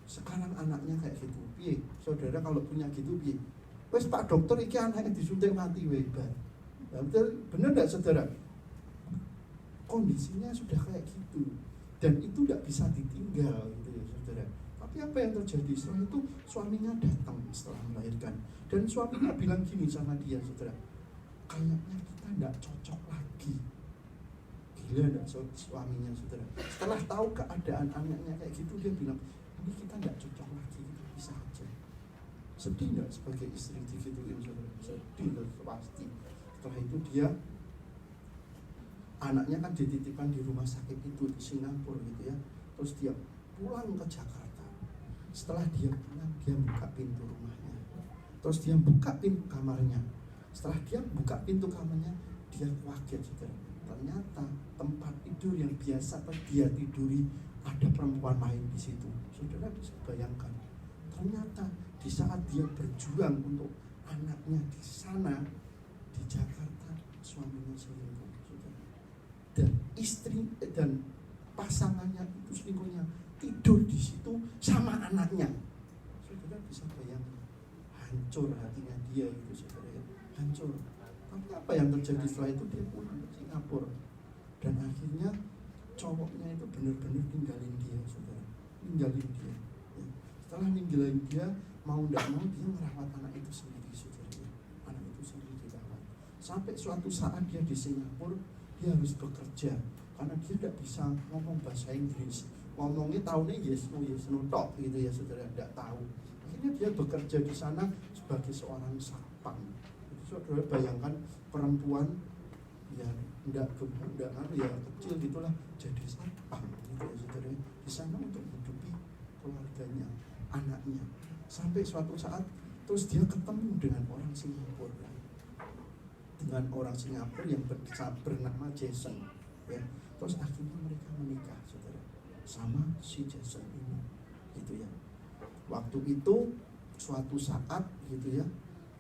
Speaker 2: sekarang anaknya kayak gitu. Piye saudara kalau punya gitu piye? Wes Pak Dokter iki anaknya disuntik mati webar. Benar enggak saudara? Kondisinya sudah kayak gitu dan itu tidak bisa ditinggal gitu ya saudara. Tapi apa yang terjadi setelah itu? Suaminya datang setelah melahirkan dan suaminya bilang gini sama dia saudara, kayaknya kita tidak cocok lagi. Gila enggak suaminya saudara? Setelah tahu keadaan anaknya kayak gitu dia bilang, ini kita tidak cocok lagi, kita bisa aja. Sedih enggak sebagai istri digituin saudara? Sedih loh pasti. Setelah itu dia anaknya kan dititipkan di rumah sakit itu di Singapura gitu ya. Terus dia pulang ke Jakarta. Setelah dia pulang, dia buka pintu rumahnya. Terus dia buka pintu kamarnya. Setelah dia buka pintu kamarnya, dia kaget saudara. Ternyata tempat tidur yang biasa dia tiduri ada perempuan lain di situ. Saudara bisa bayangkan. Ternyata di saat dia berjuang untuk anaknya di sana di Jakarta, suaminya selingkuh, saudara. Dan istri dan pasangannya itu selingkuhnya tidur di situ sama anaknya. Saudara bisa bayangkan, hancur hatinya dia itu, saudara ya, hancur. Tapi apa yang terjadi setelah itu? Dia pulang ke Singapura dan akhirnya cowoknya itu benar-benar ninggalin dia, saudara, ninggalin dia. Ya. Setelah ninggalin dia, mau tidak mau dia merawat anak itu sendiri, saudara ya. Anak itu sendiri dirawat. Sampai suatu saat dia di Singapura, dia harus bekerja karena dia tidak bisa ngomong bahasa Inggris. Ngomongnya tahunya yes no talk gitu ya, saudara, tidak tahu. Akhirnya dia bekerja di sana sebagai seorang satpam. Jadi saudara bayangkan perempuan ya tidak gemuk, tidak ya kecil gitulah, jadi satpam gitu ya, saudara, di sana untuk menghidupi keluarganya, anaknya. Sampai suatu saat terus dia ketemu dengan orang Singapura, yang bernama Jason ya. Terus akhirnya mereka menikah, saudara, sama si Jason ini gitu ya. Waktu itu suatu saat gitu ya,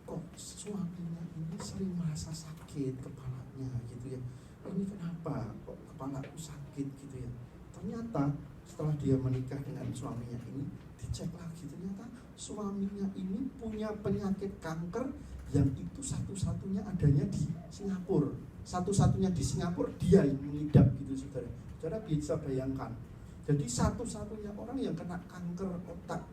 Speaker 2: kok suaminya ini sering merasa sakit kepalanya gitu ya. Ini kenapa kok kepalaku sakit gitu ya. Ternyata setelah dia menikah dengan suaminya ini, dicek lagi, ternyata suaminya ini punya penyakit kanker yang itu satu-satunya adanya di Singapura. Satu-satunya di Singapura dia yang mengidap gitu, saudara. Saudara bisa bayangkan. Jadi satu-satunya orang yang kena kanker otak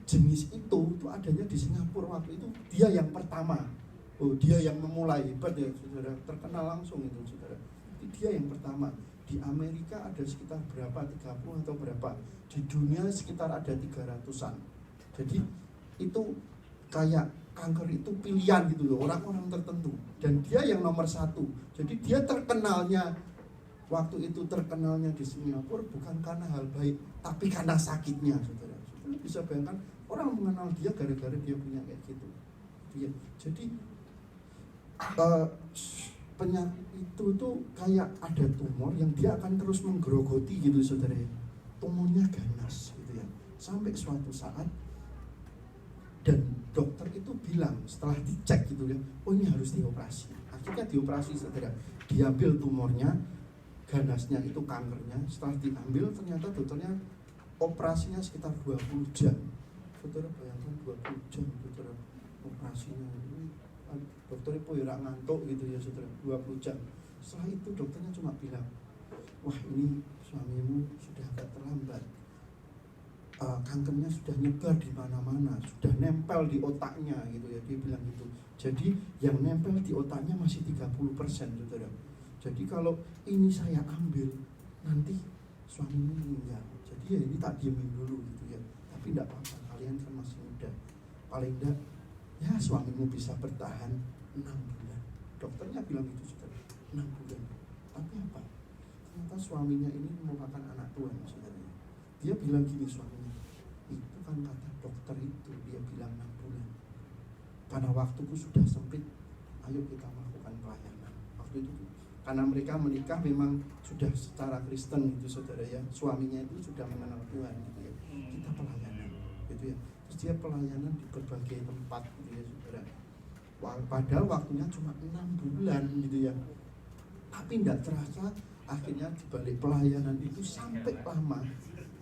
Speaker 2: jenis itu adanya di Singapura waktu itu. Dia yang pertama. Oh, dia yang memulai, hebat ya, saudara. Terkenal langsung itu, saudara. Dia yang pertama. Di Amerika ada sekitar berapa, 30 atau berapa. Di dunia sekitar ada 300-an. Jadi itu kayak kanker itu pilihan gitu loh, orang-orang tertentu. Dan dia yang nomor 1. Jadi dia terkenalnya, waktu itu terkenalnya di Singapura bukan karena hal baik, tapi karena sakitnya, saudara. Saudara bisa bayangkan, orang mengenal dia gara-gara dia punya kayak gitu. Dia, jadi penyakit itu tuh kayak ada tumor yang dia akan terus menggerogoti gitu, saudara. Tumornya ganas gitu ya. Sampai suatu saat dan dokter itu bilang setelah dicek gitu ya, oh ini harus dioperasi. Akhirnya dioperasi, saudara. Diambil tumornya, ganasnya itu kankernya. Setelah diambil ternyata dokternya operasinya sekitar 20 jam. Saudara bayangkan 20 jam, saudara, operasinya. Dokter itu ya ngantuk gitu ya, saudara, 20 jam. Setelah itu dokternya cuma bilang, wah ini suamimu sudah agak terlambat. Kankernya sudah nyebar di mana-mana, sudah nempel di otaknya gitu ya, dia bilang gitu. Jadi yang nempel di otaknya masih 30%, saudara. Jadi kalau ini saya ambil, nanti suamimu meninggal. Jadi ya ini tak diemin dulu gitu ya. Tapi tidak apa-apa, kalian kan masih muda. Paling tidak ya suamimu bisa bertahan 6 bulan. Dokternya bilang gitu, saudara, 6 bulan. Tapi apa? Ternyata suaminya ini merupakan anak Tuhan, saudara. Dia bilang gini, suaminya, itu kan kata dokter itu, dia bilang 6 bulan. Karena waktuku sudah sempit, ayo kita melakukan pelayanan. Waktu itu karena mereka menikah memang sudah secara Kristen gitu, saudara ya. Suaminya itu sudah mengenal Tuhan gitu ya. Kita pelayanan gitu ya. Terus dia pelayanan di berbagai tempat gitu ya, saudara. Padahal waktunya cuma 6 bulan gitu ya. Tapi tidak terasa akhirnya dibalik pelayanan itu sampai lama,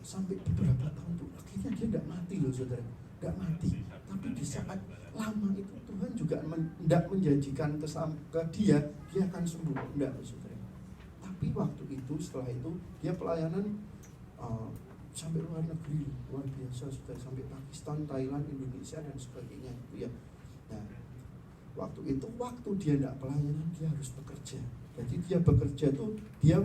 Speaker 2: sampai beberapa tahun tuh, akhirnya dia tidak mati loh, saudara, tidak mati. Tapi di saat lama itu Tuhan juga tidak menjanjikan ke dia akan sembuh, tidak, saudara. Tapi waktu itu, setelah itu dia pelayanan sampai luar negeri, luar biasa, saudara, sampai Pakistan, Thailand, Indonesia dan sebagainya itu ya. Nah, waktu itu, waktu dia tidak pelayanan, dia harus bekerja. Jadi dia bekerja tuh dia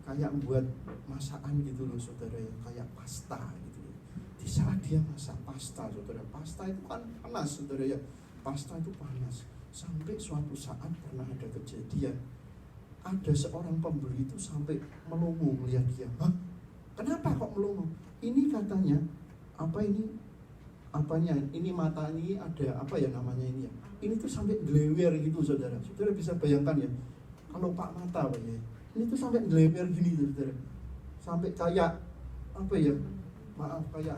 Speaker 2: kayak membuat masakan gitu loh, saudara ya, kayak pasta gitu ya. Di saat dia masak pasta, saudara, pasta itu kan panas, saudara ya, pasta itu panas. Sampai suatu saat pernah ada kejadian ada seorang pembeli itu sampai melongo melihat dia. Hah? Kenapa kok melongo? Ini katanya apanya? Ini mata ini ada apa ya namanya ini ya? Ini tuh sampai glewer gitu saudara. Saudara bisa bayangkan ya, kalau Pak Mata Pak ya, ini tuh sampai glewer gini tuh saudara. Sampai kayak apa ya? Maaf kayak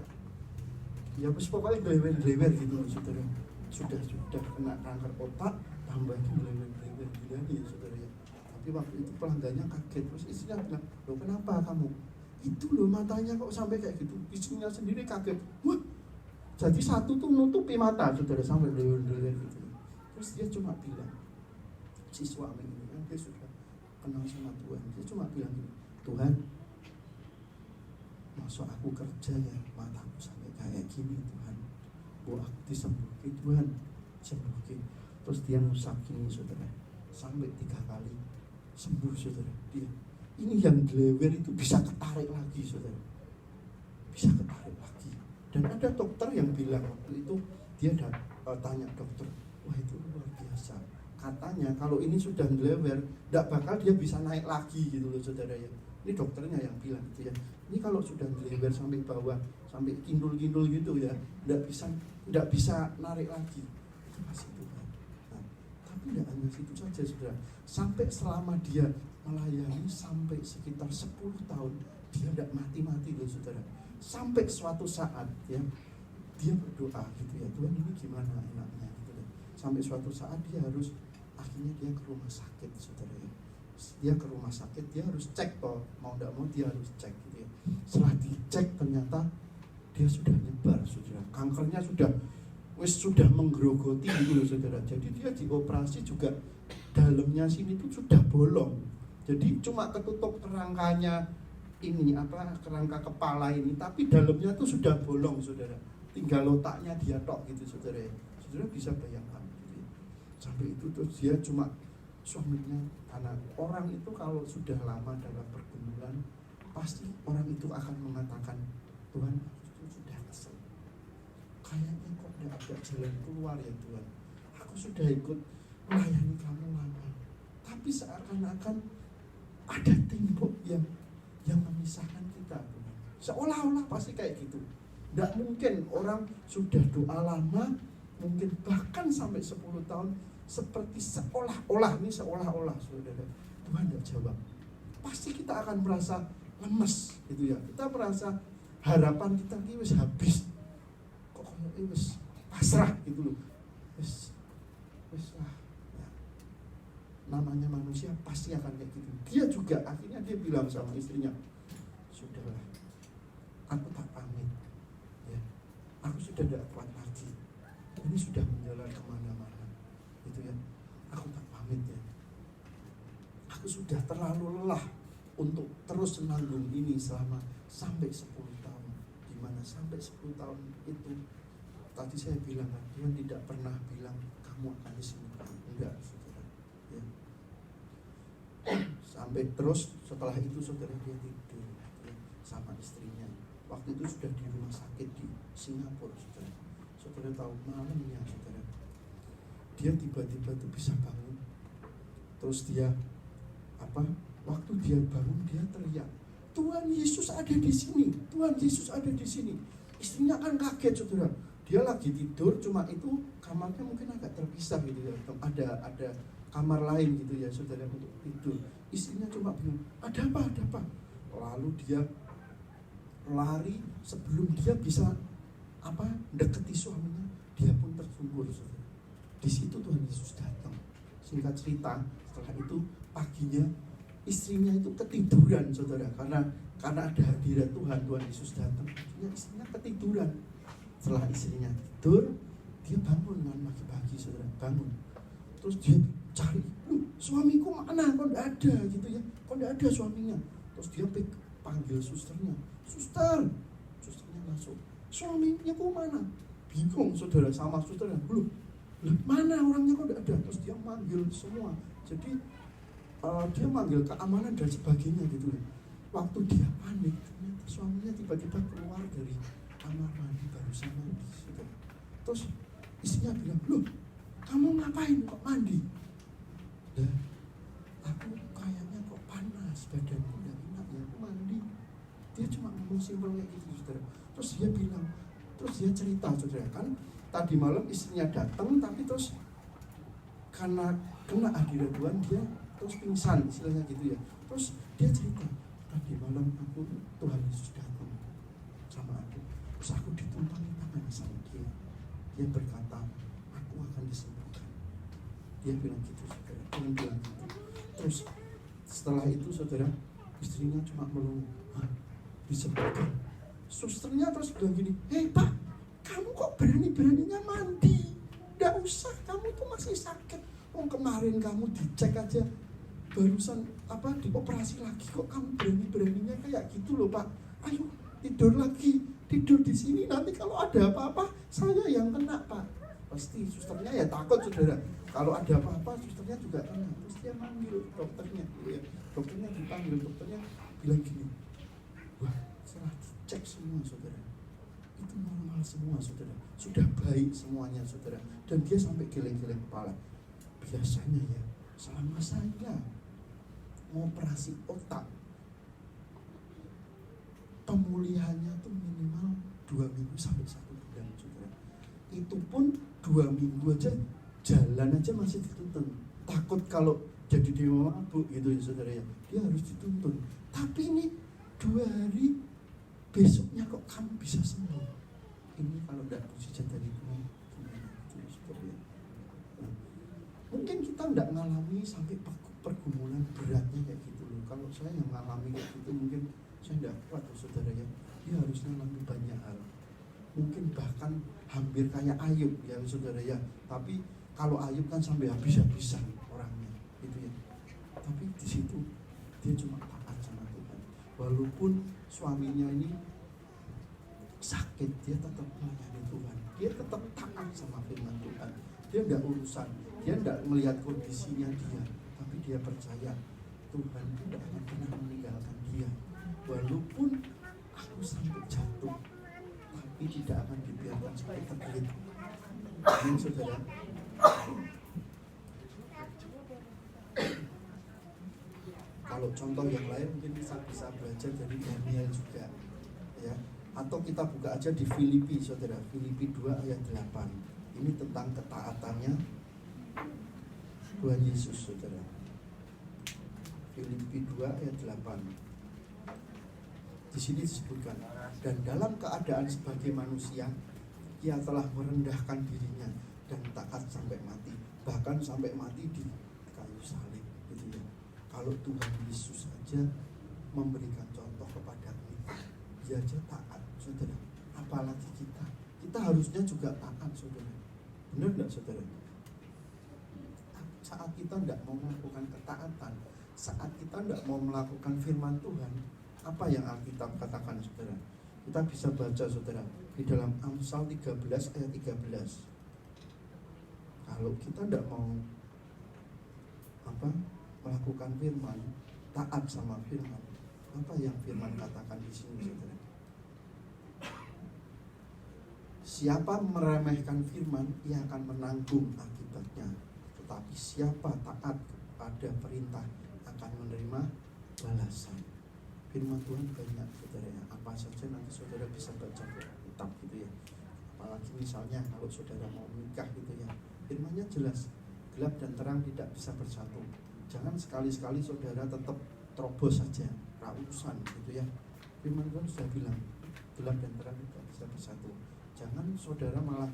Speaker 2: ya pokoknya glewer gitu saudara. Sudah kena kanker otak, tambah glewer gila nih saudara ya. Tapi waktu itu pelanggannya kaget, terus istrinya bilang, loh kenapa kamu? Itu loh matanya kok sampai kayak gitu. Istrinya sendiri kaget. Wah, jadi satu tuh nutupi mata saudara sampai glewer gitu. Terus dia cuma bilang, si suami ini kan dia sudah kenal sama Tuhan, dia cuma bilang gini, Tuhan, masuk aku kerja ya mataku sampai kayak gini Tuhan, aku disembuhkan Tuhan, sembuhkan. Terus dia ngusap gini saudara, sampai 3 kali sembuh saudara. Dia ini yang glewer itu bisa ketarik lagi saudara, bisa ketarik lagi. Dan ada dokter yang bilang waktu itu, dia tanya dokter, wah itu luar biasa, katanya kalau ini sudah glewer tidak bakal dia bisa naik lagi gitu loh saudara ya. Ini dokternya yang bilang gitu ya, ini kalau sudah glewer sampai bawah, sampai kindul-kindul gitu ya, tidak bisa narik lagi. Itu pasti Tuhan. Nah, tapi tidak hanya situ saja saudara, sampai selama dia melayani sampai sekitar 10 tahun dia tidak mati-mati loh saudara. Sampai suatu saat ya dia berdoa gitu ya, Tuhan ini gimana enaknya gitu ya. Sampai suatu saat dia harus, akhirnya dia ke rumah sakit saudara ya. Dia ke rumah sakit, dia harus cek toh, mau tidak mau dia harus cek gitu ya. Setelah dicek ternyata dia sudah nyebar saudara, kankernya sudah menggerogoti gitu loh saudara. Jadi dia dioperasi juga dalamnya sini tuh sudah bolong. Jadi cuma ketutup kerangkanya ini kerangka kepala ini, tapi dalamnya tuh sudah bolong saudara. Tinggal otaknya dia tok gitu saudara ya. Saudara bisa bayangkan gitu ya. Sampai itu terus dia cuma suaminya, karena orang itu kalau sudah lama dalam pergumulan pasti orang itu akan mengatakan, Tuhan aku sudah kesel, kayaknya kok tidak ada jalan keluar ya Tuhan, aku sudah ikut melayani kamu lama tapi seakan-akan ada tembok yang memisahkan kita Tuhan. Seolah-olah pasti kayak gitu. Tidak mungkin orang sudah doa lama, mungkin bahkan sampai 10 tahun, seperti seolah-olah saudara, Tuhan tidak jawab. Pasti kita akan merasa lemes gitu ya. Kita merasa harapan kita ini wis habis. Kok kayak wis pasrah gitu loh. Wis lah. Ya. Namanya manusia pasti akan kayak gitu. Dia juga akhirnya dia bilang sama istrinya, sudahlah, aku tak pamit. Aku sudah tidak kuat lagi. Ini sudah menjalar kemana-mana, gitu ya. Aku tak pamit ya. Aku sudah terlalu lelah untuk terus menanggung ini sampai 10 tahun. Dimana sampai 10 tahun itu tadi saya bilang kan, Tuhan tidak pernah bilang kamu akan disembuhkan, enggak saudara. Ya. Sampai terus setelah itu saudara dia tidur ya, sama istrinya. Waktu itu sudah di rumah sakit di Singapura saudara. Saudara tahu malamnya saudara, dia tiba-tiba tuh bisa bangun. Terus dia waktu dia bangun dia teriak, Tuhan Yesus ada di sini, Tuhan Yesus ada di sini. Istrinya kan kaget saudara. Dia lagi tidur, cuma itu kamarnya mungkin agak terpisah gitu ya. Ada kamar lain gitu ya saudara untuk tidur. Istrinya cuma bingung, ada apa? Lalu dia lari, sebelum dia bisa deketi suaminya, dia pun tersungkur saudara. Di situ Tuhan Yesus datang. Singkat cerita, setelah itu paginya istrinya itu ketiduran saudara, karena ada hadirat Tuhan Yesus datang. Istrinya ketiduran. Setelah istrinya tidur, dia bangun kan pagi-pagi saudara, bangun. Terus dia cari, suamiku mana? Kok tidak ada gitu ya? Kok tidak ada suaminya? Terus dia panggil susternya, susternya masuk, suaminya kok mana? Bingung saudara sama susternya, belum, mana orangnya kok tidak ada? Terus dia manggil semua, jadi dia manggil keamanan dan sebagainya gitu. Waktu dia panik, ternyata suaminya tiba-tiba keluar dari kamar mandi barusan mandi saudara. Terus istrinya bilang, loh kamu ngapain kok mandi? Aku kayak saudara. Terus dia bilang, terus dia cerita saudara, kan tadi malam istrinya datang, tapi terus karena kena hadirat Tuhan dia terus pingsan istilahnya gitu ya. Terus dia cerita, tadi malam Tuhan Yesus datang sama aku, terus aku ditumpangi tangan sama dia. Dia berkata, aku akan disembuhkan. Dia bilang gitu saudara, Tuhan bilang gitu. Terus setelah itu saudara, istrinya cuma melongo, disembuhkan. Susternya terus bilang gini, hei Pak, kamu kok berani-beraninya mandi? Nggak usah, kamu tuh masih sakit. Kemarin kamu dicek aja, barusan dioperasi lagi, kok kamu berani-beraninya kayak gitu loh Pak. Ayo tidur lagi, tidur di sini, nanti kalau ada apa-apa saya yang kena Pak. Pasti susternya ya takut saudara, kalau ada apa-apa susternya juga kena. Terus dia manggil dokternya, dokternya dipanggil, dokternya bilang gini, wah setelah dicek semua saudara, itu normal semua saudara, sudah baik semuanya saudara. Dan dia sampai geleng-geleng kepala. Biasanya ya, selama saya mau operasi otak, pemulihannya tuh minimal 2 minggu sampai 1 bulan saudara. Itu pun 2 minggu aja, jalan aja masih dituntun. Takut kalau jadi dewa mabuk gitu ya saudara ya, dia harus dituntun. Tapi ini 2 hari, besoknya kok kamu bisa sembuh. Ini kalau tidak mujizat dari Tuhan, gimana gitu ya saudara ya. Nah, mungkin kita tidak mengalami sampai pergumulan beratnya kayak gitu loh. Kalau saya yang mengalami kayak gitu, mungkin saya tidak kuat loh saudara ya. Dia harus mengalami banyak hal. Mungkin bahkan hampir kayak Ayub ya saudara ya. Tapi kalau Ayub kan sampai habis-habisan orangnya gitu ya. Tapi di situ dia cuma taat sama Tuhan. Walaupun suaminya ini sakit, dia tetap melayani Tuhan. Dia tetap taat sama firman Tuhan. Dia tidak urusan, dia tidak melihat kondisinya dia, tapi dia percaya Tuhan tidak akan pernah meninggalkan dia. Walaupun aku sampai jatuh, tapi tidak akan dibiarkan sampai tergelincir. Amin saudara. Kalau contoh yang lain mungkin bisa belajar dari Daniel juga ya. Atau kita buka aja di Filipi saudara, Filipi 2 ayat 8. Ini tentang ketaatannya Tuhan Yesus saudara. Filipi 2 ayat 8. Di sini disebutkan, dan dalam keadaan sebagai manusia ia telah merendahkan dirinya dan taat sampai mati, bahkan sampai mati di kayu salib gitu ya. Kalau Tuhan Yesus saja memberikan contoh kepada kita, dia aja taat saudara, apalagi kita harusnya juga taat saudara. Benar enggak saudara? Saat kita tidak mau melakukan ketaatan, saat kita tidak mau melakukan firman Tuhan, apa yang Alkitab katakan saudara? Kita bisa baca saudara di dalam Amsal 13 ayat 13. Kalau kita tidak mau melakukan firman, taat sama firman, apa yang firman katakan di sini saudara? Siapa meremehkan firman, ia akan menanggung akibatnya. Tetapi siapa taat kepada perintah akan menerima balasan. Firman Tuhan banyak saudara ya. Apa saja nanti saudara bisa baca kitab gitu ya. Apalagi misalnya kalau saudara mau menikah gitu ya, firmannya jelas, gelap dan terang tidak bisa bersatu. Jangan sekali-sekali saudara tetap terobos saja, rausan gitu ya. Firman Tuhan sudah bilang, gelap dan terang tidak bisa bersatu. Jangan saudara malah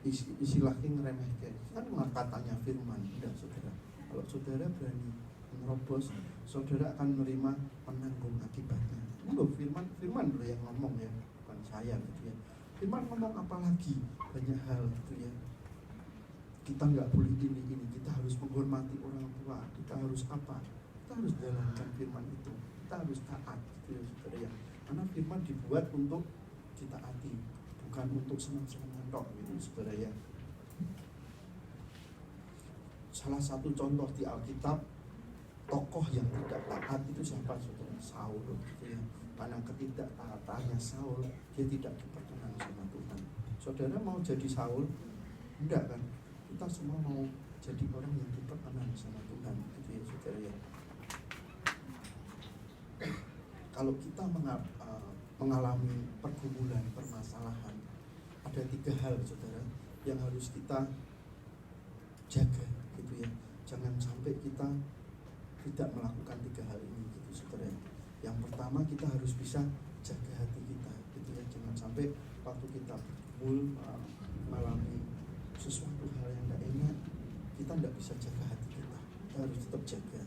Speaker 2: istilahnya ngeremehkan, kan katanya firman. Tidak saudara, kalau saudara berani menerobos, saudara akan menerima menanggung akibatnya. Ini loh firman loh yang ngomong ya, bukan saya gitu ya. Firman ngomong apalagi banyak hal gitu ya. Kita nggak boleh ini, kita harus menghormati orang tua, kita harus apa? Kita harus jalankan firman itu, kita harus taat gitu ya saudara ya. Karena firman dibuat untuk ditaati, bukan untuk senang-senang tok gitu saudara ya. Salah satu contoh di Alkitab, tokoh yang tidak taat itu siapa saudara? Saul gitu ya. Karena ketidaktaatannya Saul, dia tidak diperkenan sama Tuhan. Saudara mau jadi Saul? Enggak kan? Kita semua mau jadi orang yang diperkenan sama Tuhan gitu ya saudara ya. Kalau kita mengalami pergumulan, permasalahan, ada 3 hal saudara yang harus kita jaga gitu ya. Jangan sampai kita tidak melakukan 3 hal ini gitu saudara. Yang pertama, kita harus bisa jaga hati kita gitu ya. Jangan sampai waktu kita bergumul mengalami sesuatu hal yang tidak enak, kita tidak bisa jaga hati kita. Kita harus tetap jaga.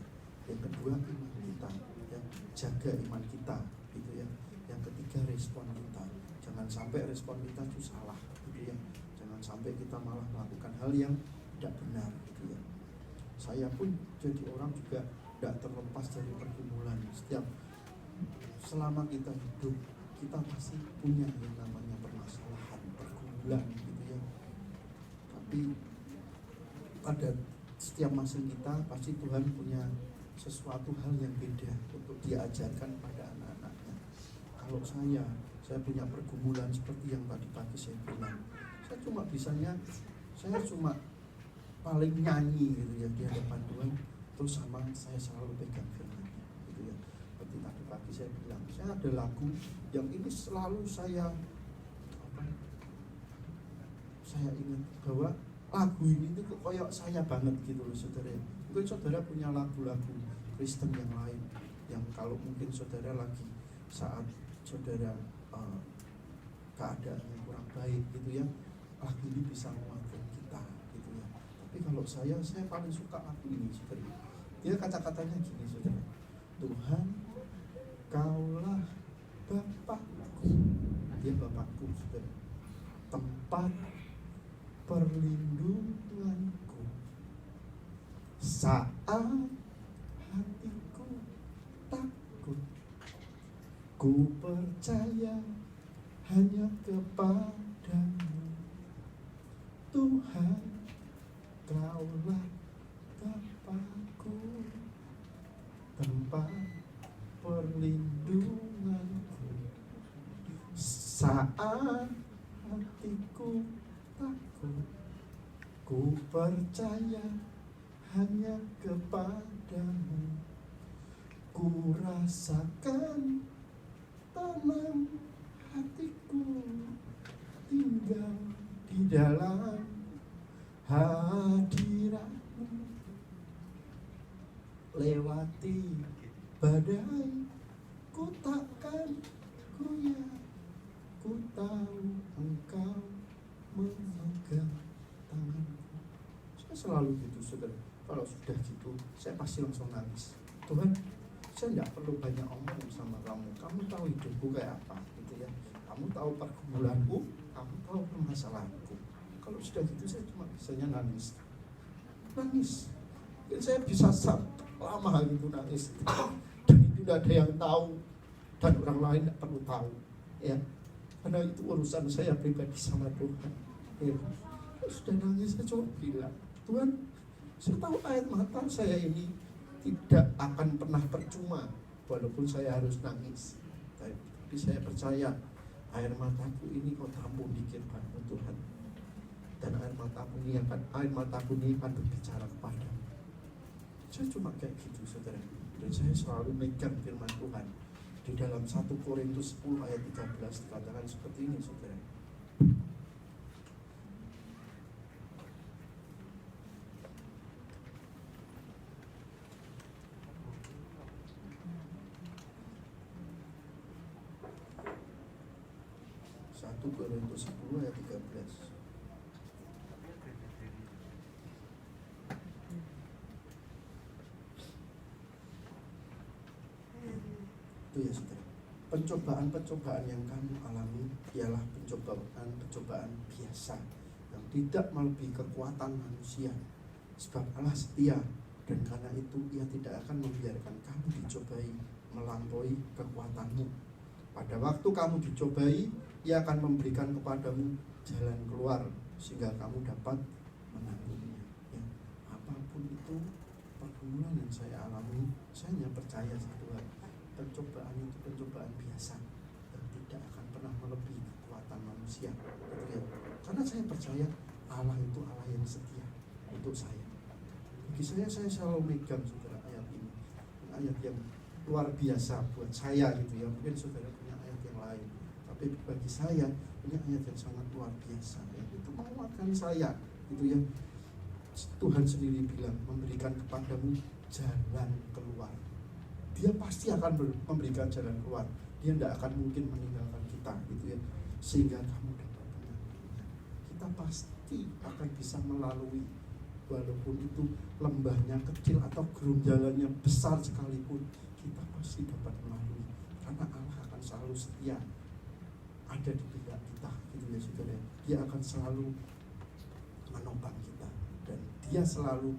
Speaker 2: Yang kedua, iman kita ya. Jaga iman kita gitu ya. Yang ketiga, respon kita. Jangan sampai respon kita itu salah gitu ya. Jangan sampai kita malah melakukan hal yang tidak benar gitu ya. Saya pun jadi orang juga tidak terlepas dari pergumulan. Selama kita hidup, kita pasti punya yang namanya permasalahan, pergumulan gitu ya. Tapi pada setiap masa kita pasti Tuhan punya sesuatu hal yang beda untuk diajarkan pada anak-anaknya. Kalau saya punya pergumulan seperti yang tadi pagi saya bilang, saya cuma paling nyanyi gitu ya di hadapan Tuhan, terus sama saya selalu pegang firman gitu ya. Seperti tadi pagi saya bilang, saya ada lagu yang ini selalu saya ingat bahwa lagu ini tuh koyok saya banget gitu loh saudara. Mungkin saudara punya lagu-lagu Kristen yang lain yang kalau mungkin saudara lagi saat saudara keadaannya kurang baik gitu ya, lagu ini bisa menguatkan kita gitu ya. Tapi kalau saya paling suka lagu ini saudara. Dia kata-katanya gini saudara, Tuhan Kaulah Bapakku, dia Bapakku saudara, tempat perlindunganku saat hatiku takut, ku percaya hanya kepadamu. Tuhan Kaulah Bapakku, tempat perlindunganku saat hatiku takut, ku percaya hanya kepadamu. Ku rasakan tenang hatiku tinggal di dalam hadiratmu. Lewati badai ku takkan goyah, ku tahu engkau memegang tanganku. Saya selalu gitu saudara. Kalau sudah gitu saya pasti langsung nangis. Tuhan, saya tidak perlu banyak omong sama kamu. Kamu tahu hidupku kayak apa gitu ya. Kamu tahu pergumulanku, kamu tahu permasalahanku. Kalau sudah gitu saya cuma bisanya nangis. Mungkin saya bisa lama gitu nangis. Dan itu tidak ada yang tahu dan orang lain tidak perlu tahu ya. Karena itu urusan saya pribadi sama Tuhan ya. Sudah nangis saya coba bilang, Tuhan, saya tahu air mata saya ini tidak akan pernah percuma walaupun saya harus nangis. Tapi saya percaya air mataku ini kau tampung di kirban-Mu Tuhan. Dan air mataku ini akan berbicara kepadamu. Saya cuma kayak gitu saudara. Dan saya selalu megang firman Tuhan. Di dalam 1 Korintus 10 ayat 13 dikatakan seperti ini saudara. Korintus 10 ayat 13. Itu ya saudara. Pencobaan-pencobaan yang kamu alami ialah pencobaan biasa yang tidak melebihi kekuatan manusia. Sebab Allah setia dan karena itu Ia tidak akan membiarkan kamu dicobai melampaui kekuatanmu. Pada waktu kamu dicobai, Ia akan memberikan kepadamu jalan keluar sehingga kamu dapat menanggungnya. Ya, apapun itu pergumulan yang saya alami, saya hanya percaya satu hal, pencobaan itu pencobaan biasa dan tidak akan pernah melebihi kekuatan manusia. Ya. Karena saya percaya Allah itu Allah yang setia untuk saya. Bagi saya selalu megang saudara ayat ini, ayat yang luar biasa buat saya gitu ya. Mungkin saudara punya ayat yang lain Tapi bagi saya ini ayat yang sangat luar biasa ya. Itu menguatkan saya gitu ya. Tuhan sendiri bilang memberikan kepadamu jalan keluar. Dia pasti akan memberikan jalan keluar. Dia tidak akan mungkin meninggalkan kita gitu ya. Sehingga kamu dapat pengampunan. Kita pasti akan bisa melalui, walaupun itu lembahnya kecil atau gerunjalannya besar sekalipun, kita pasti dapat melalui. Karena Allah akan selalu setia ada di pihak kita gitu ya saudara. Dia akan selalu menopang kita dan dia selalu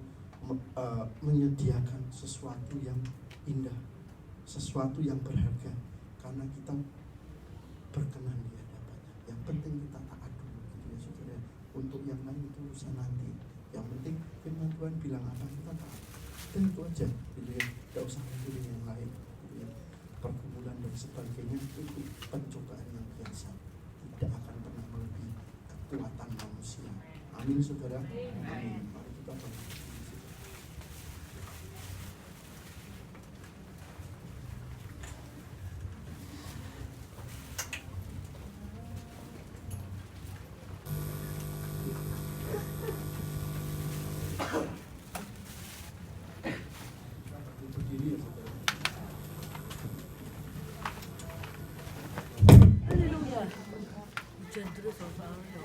Speaker 2: menyediakan sesuatu yang indah, sesuatu yang berharga, karena kita berkenan di hadapannya. Yang penting kita taat dulu gitu ya saudara. Untuk yang lain itu urusan nanti. Yang penting firman Tuhan bilang apa kita taat. Dan itu aja gitu ya. Tidak usah mikirin yang lain gitu ya. Pergumulan dan sebagainya itu pencobaan yang biasa, tidak akan pernah melebihi kekuatan manusia. Amin saudara. Amin. Mari kita bangkit. Berdiri ya saudara.
Speaker 3: Haleluya. Hujan terus soalnya.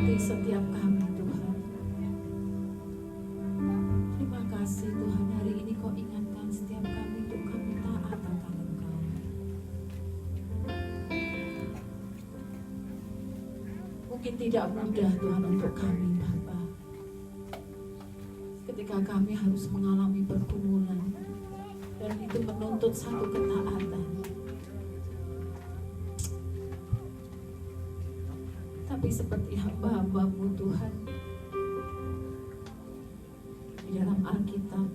Speaker 1: memberkati setiap kami Tuhan. Terima kasih Tuhan, hari ini Kau ingatkan setiap kami untuk kami taat akan Engkau. Mungkin tidak mudah Tuhan untuk kami Bapa, ketika kami harus mengalami pergumulan dan itu menuntut satu ketaatan. Tapi seperti hamba-Hambamu Tuhan di dalam Alkitab,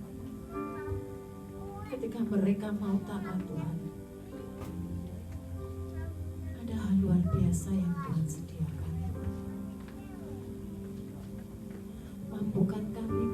Speaker 1: ketika mereka mau taat Tuhan, ada hal luar biasa yang Tuhan sediakan. Mampukan kami